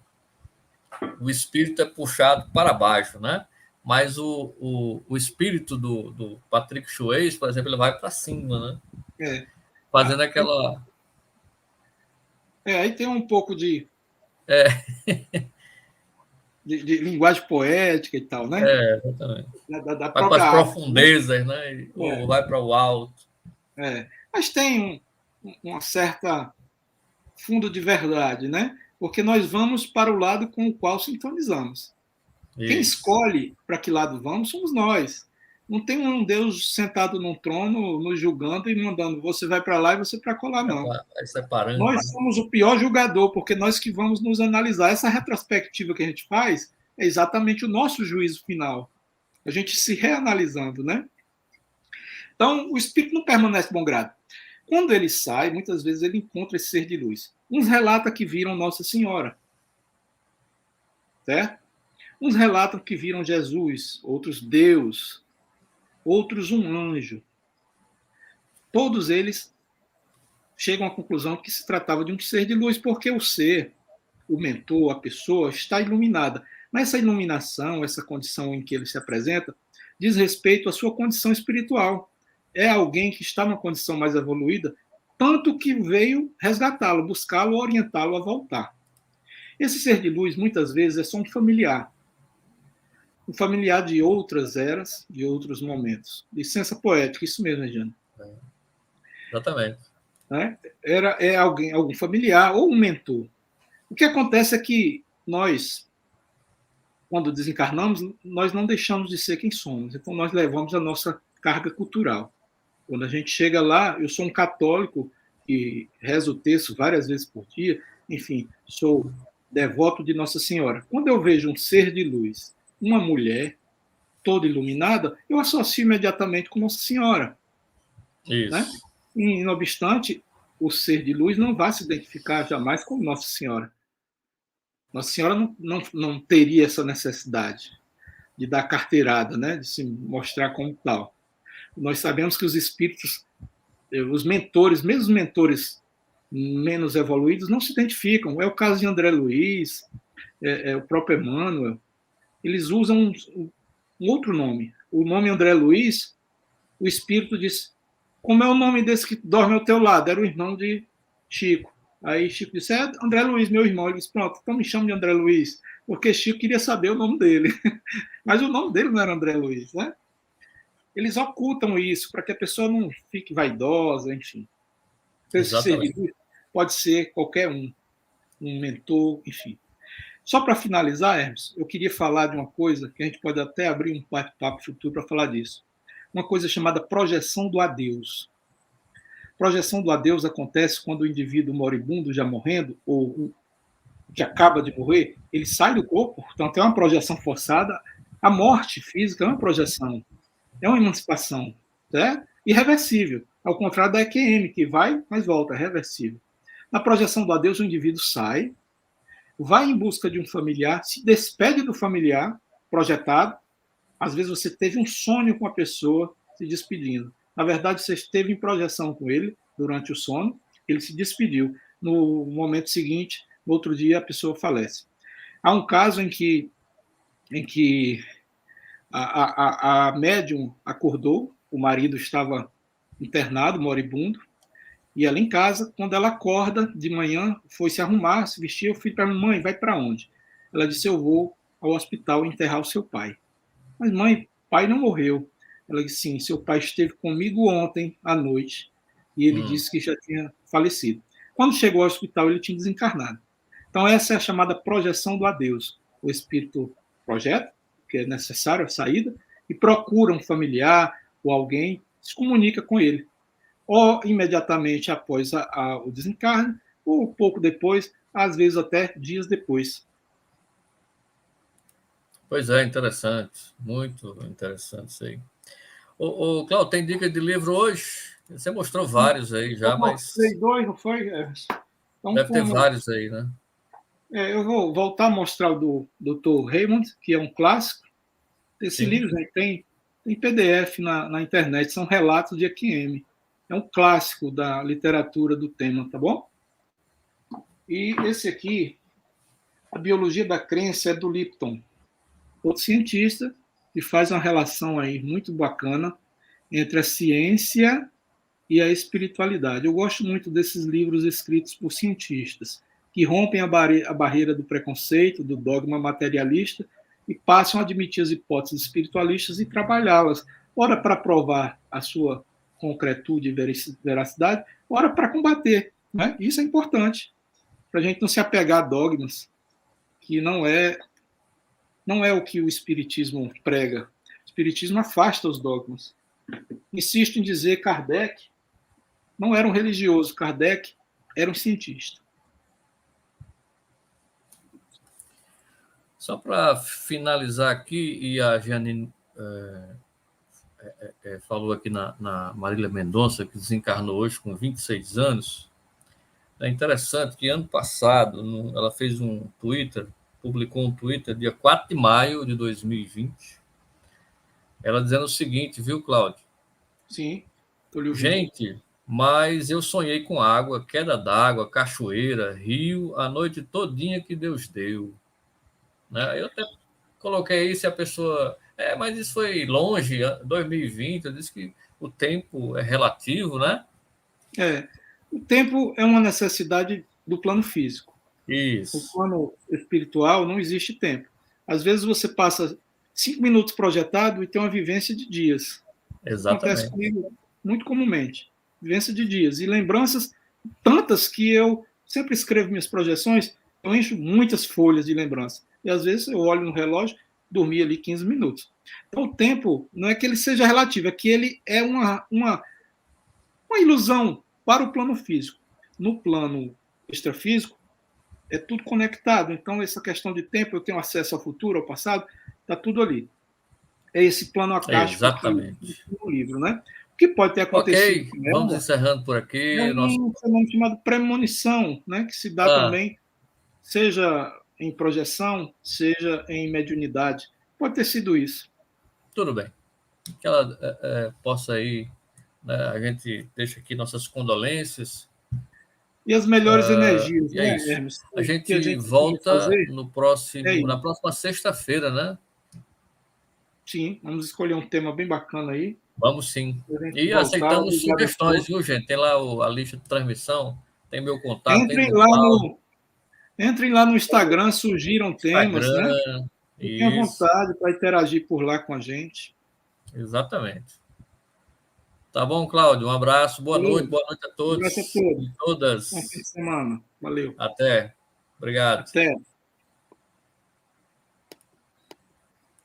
A: o espírito é puxado para baixo, né? Mas o espírito do Patrick Swayze, por exemplo, ele vai para cima, né? Fazendo aquela...
B: Aí tem um pouco de
A: É,
B: de linguagem poética e tal, né?
A: exatamente.
B: Da
A: Vai para
B: própria
A: as
B: arte,
A: profundezas, né? Ou vai para o alto.
B: Mas tem uma certa fundo de verdade, né? Porque nós vamos para o lado com o qual sintonizamos. Quem
A: Isso.
B: escolhe para que lado vamos somos nós. Não tem um Deus sentado num trono nos julgando e mandando você vai para lá e você para colar, não.
A: Vai separando.
B: Nós somos o pior julgador, porque nós que vamos nos analisar. Essa retrospectiva que a gente faz é exatamente o nosso juízo final. A gente se reanalisando, né? Então, o espírito não permanece de bom grado. Quando ele sai, muitas vezes ele encontra esse ser de luz. Uns relatam que viram Nossa Senhora, certo? Uns relatam que viram Jesus, outros Deus, outros um anjo. Todos eles chegam à conclusão que se tratava de um ser de luz, porque o ser, o mentor, a pessoa, está iluminada. Mas essa iluminação, essa condição em que ele se apresenta, diz respeito à sua condição espiritual. É alguém que está numa condição mais evoluída, tanto que veio resgatá-lo, buscá-lo, orientá-lo a voltar. Esse ser de luz, muitas vezes, é só um familiar de outras eras, de outros momentos. Licença poética, isso mesmo, Regiane.
A: Exatamente.
B: É algum familiar ou um mentor. O que acontece é que nós, quando desencarnamos, nós não deixamos de ser quem somos. Então, nós levamos a nossa carga cultural. Quando a gente chega lá, eu sou um católico e rezo o texto várias vezes por dia, enfim, sou devoto de Nossa Senhora. Quando eu vejo um ser de luz, uma mulher toda iluminada, eu associo imediatamente com Nossa Senhora.
A: Isso.
B: Né? E, não obstante, o ser de luz não vai se identificar jamais com Nossa Senhora. Nossa Senhora não teria essa necessidade de dar carteirada, né? De se mostrar como tal. Nós sabemos que os espíritos, os mentores, mesmo os mentores menos evoluídos, não se identificam. É o caso de André Luiz, o próprio Emmanuel. Eles usam um outro nome. O nome André Luiz, o espírito diz, como é o nome desse que dorme ao teu lado? Era o irmão de Chico. Aí Chico disse, é André Luiz, meu irmão. Ele disse, pronto, então me chama de André Luiz, porque Chico queria saber o nome dele. Mas o nome dele não era André Luiz, né? Eles ocultam isso para que a pessoa não fique vaidosa, enfim. Esse servidor pode ser qualquer um mentor, enfim. Só para finalizar, Hermes, eu queria falar de uma coisa que a gente pode até abrir um bate-papo futuro para falar disso. Uma coisa chamada projeção do adeus. Projeção do adeus acontece quando o indivíduo moribundo, já morrendo, ou que acaba de morrer, ele sai do corpo, portanto é uma projeção forçada. A morte física é uma projeção, é uma emancipação, certo? Irreversível, ao contrário da EQM, que vai, mas volta, é reversível. Na projeção do adeus, o indivíduo sai, vai em busca de um familiar, se despede do familiar projetado. Às vezes você teve um sonho com a pessoa se despedindo. Na verdade, você esteve em projeção com ele durante o sono, ele se despediu. No momento seguinte, no outro dia, a pessoa falece. Há um caso em que a médium acordou, o marido estava internado, moribundo, e ela em casa, quando ela acorda de manhã, foi se arrumar, se vestir, eu fui para mãe, vai para onde? Ela disse, eu vou ao hospital enterrar o seu pai. Mas mãe, pai não morreu. Ela disse, sim, seu pai esteve comigo ontem à noite e ele disse que já tinha falecido. Quando chegou ao hospital, ele tinha desencarnado. Então essa é a chamada projeção do adeus. O espírito projeta, que é necessário a saída, e procura um familiar ou alguém, se comunica com ele. Ou imediatamente após o desencarne, ou pouco depois, às vezes até dias depois.
A: Pois é, interessante. Muito interessante isso aí. Cláudio, tem dica de livro hoje? Você mostrou vários aí
B: Eu
A: já,
B: mostrei
A: mas
B: dois, não foi? Então,
A: deve ter vários aí, né?
B: eu vou voltar a mostrar o do Dr. Raymond, que é um clássico. Esse
A: Sim.
B: livro, né, tem PDF na internet, são relatos de EQM. É um clássico da literatura do tema, tá bom? E esse aqui, A Biologia da Crença, é do Lipton, outro cientista, que faz uma relação aí muito bacana entre a ciência e a espiritualidade. Eu gosto muito desses livros escritos por cientistas, que rompem a barreira do preconceito, do dogma materialista, e passam a admitir as hipóteses espiritualistas e trabalhá-las, ora para provar a sua concretude e veracidade, ora para combater. Né? Isso é importante, para a gente não se apegar a dogmas, que não é o que o espiritismo prega. O espiritismo afasta os dogmas. Insisto em dizer, Kardec não era um religioso, Kardec era um cientista.
A: Só para finalizar aqui, e a Janine falou aqui na Marília Mendonça, que desencarnou hoje com 26 anos. É interessante que ano passado ela fez um Twitter, publicou um Twitter, dia 4 de maio de 2020, ela dizendo o seguinte, viu, Cláudio?
B: Sim, estou lhe ouvindo.
A: Gente, mas eu sonhei com água, queda d'água, cachoeira, rio, a noite todinha que Deus deu. Né? Eu até coloquei isso e a pessoa... mas isso foi longe, 2020, eu disse que o tempo é relativo, né?
B: O tempo é uma necessidade do plano físico. No
A: Isso,
B: plano espiritual não existe tempo. Às vezes você passa 5 minutos projetado e tem uma vivência de dias. Acontece
A: exatamente.
B: comigo muito comumente. Vivência de dias. E lembranças tantas que eu sempre escrevo minhas projeções, eu encho muitas folhas de lembrança. E às vezes eu olho no relógio, dormi ali 15 minutos. Então o tempo não é que ele seja relativo, é que ele é uma ilusão para o plano físico. No plano extrafísico, é tudo conectado. Então, essa questão de tempo, eu tenho acesso ao futuro, ao passado, está tudo ali. É esse plano acástico que
A: Exatamente.
B: no livro, né? O que pode ter acontecido
A: Ok,
B: com
A: vamos
B: ela
A: encerrando por
B: é
A: aqui.
B: um fenômeno chamado premonição, né? Que se dá
A: Ah,
B: também, seja em projeção, seja em mediunidade. Pode ter sido isso.
A: tudo bem. Que ela possa ir, né? A gente deixa aqui nossas condolências.
B: E as melhores energias,
A: E é
B: né,
A: isso.
B: Hermes?
A: A
B: O que a
A: gente
B: gente pode
A: volta
B: fazer é
A: na
B: isso.
A: próxima sexta-feira, né?
B: Sim, vamos escolher um tema bem bacana aí,
A: Vamos sim.
B: para a gente
A: E
B: voltar.
A: aceitamos
B: Obrigado a
A: sugestões,
B: todos.
A: viu, gente? Tem lá a lista de transmissão, tem meu contato, tem
B: Entrem
A: do
B: lá
A: Cláudio,
B: no, entrem lá no Instagram, surgiram temas, né?
A: Instagram.
B: Fiquem à
A: Isso,
B: vontade para interagir por lá com a gente.
A: exatamente. Tá bom, Cláudio? Um abraço,
B: Beleza?
A: boa noite a
B: Um abraço a
A: todos
B: todos.
A: e
B: Bom fim
A: todas.
B: de semana. Valeu.
A: Até. Obrigado.
B: Até.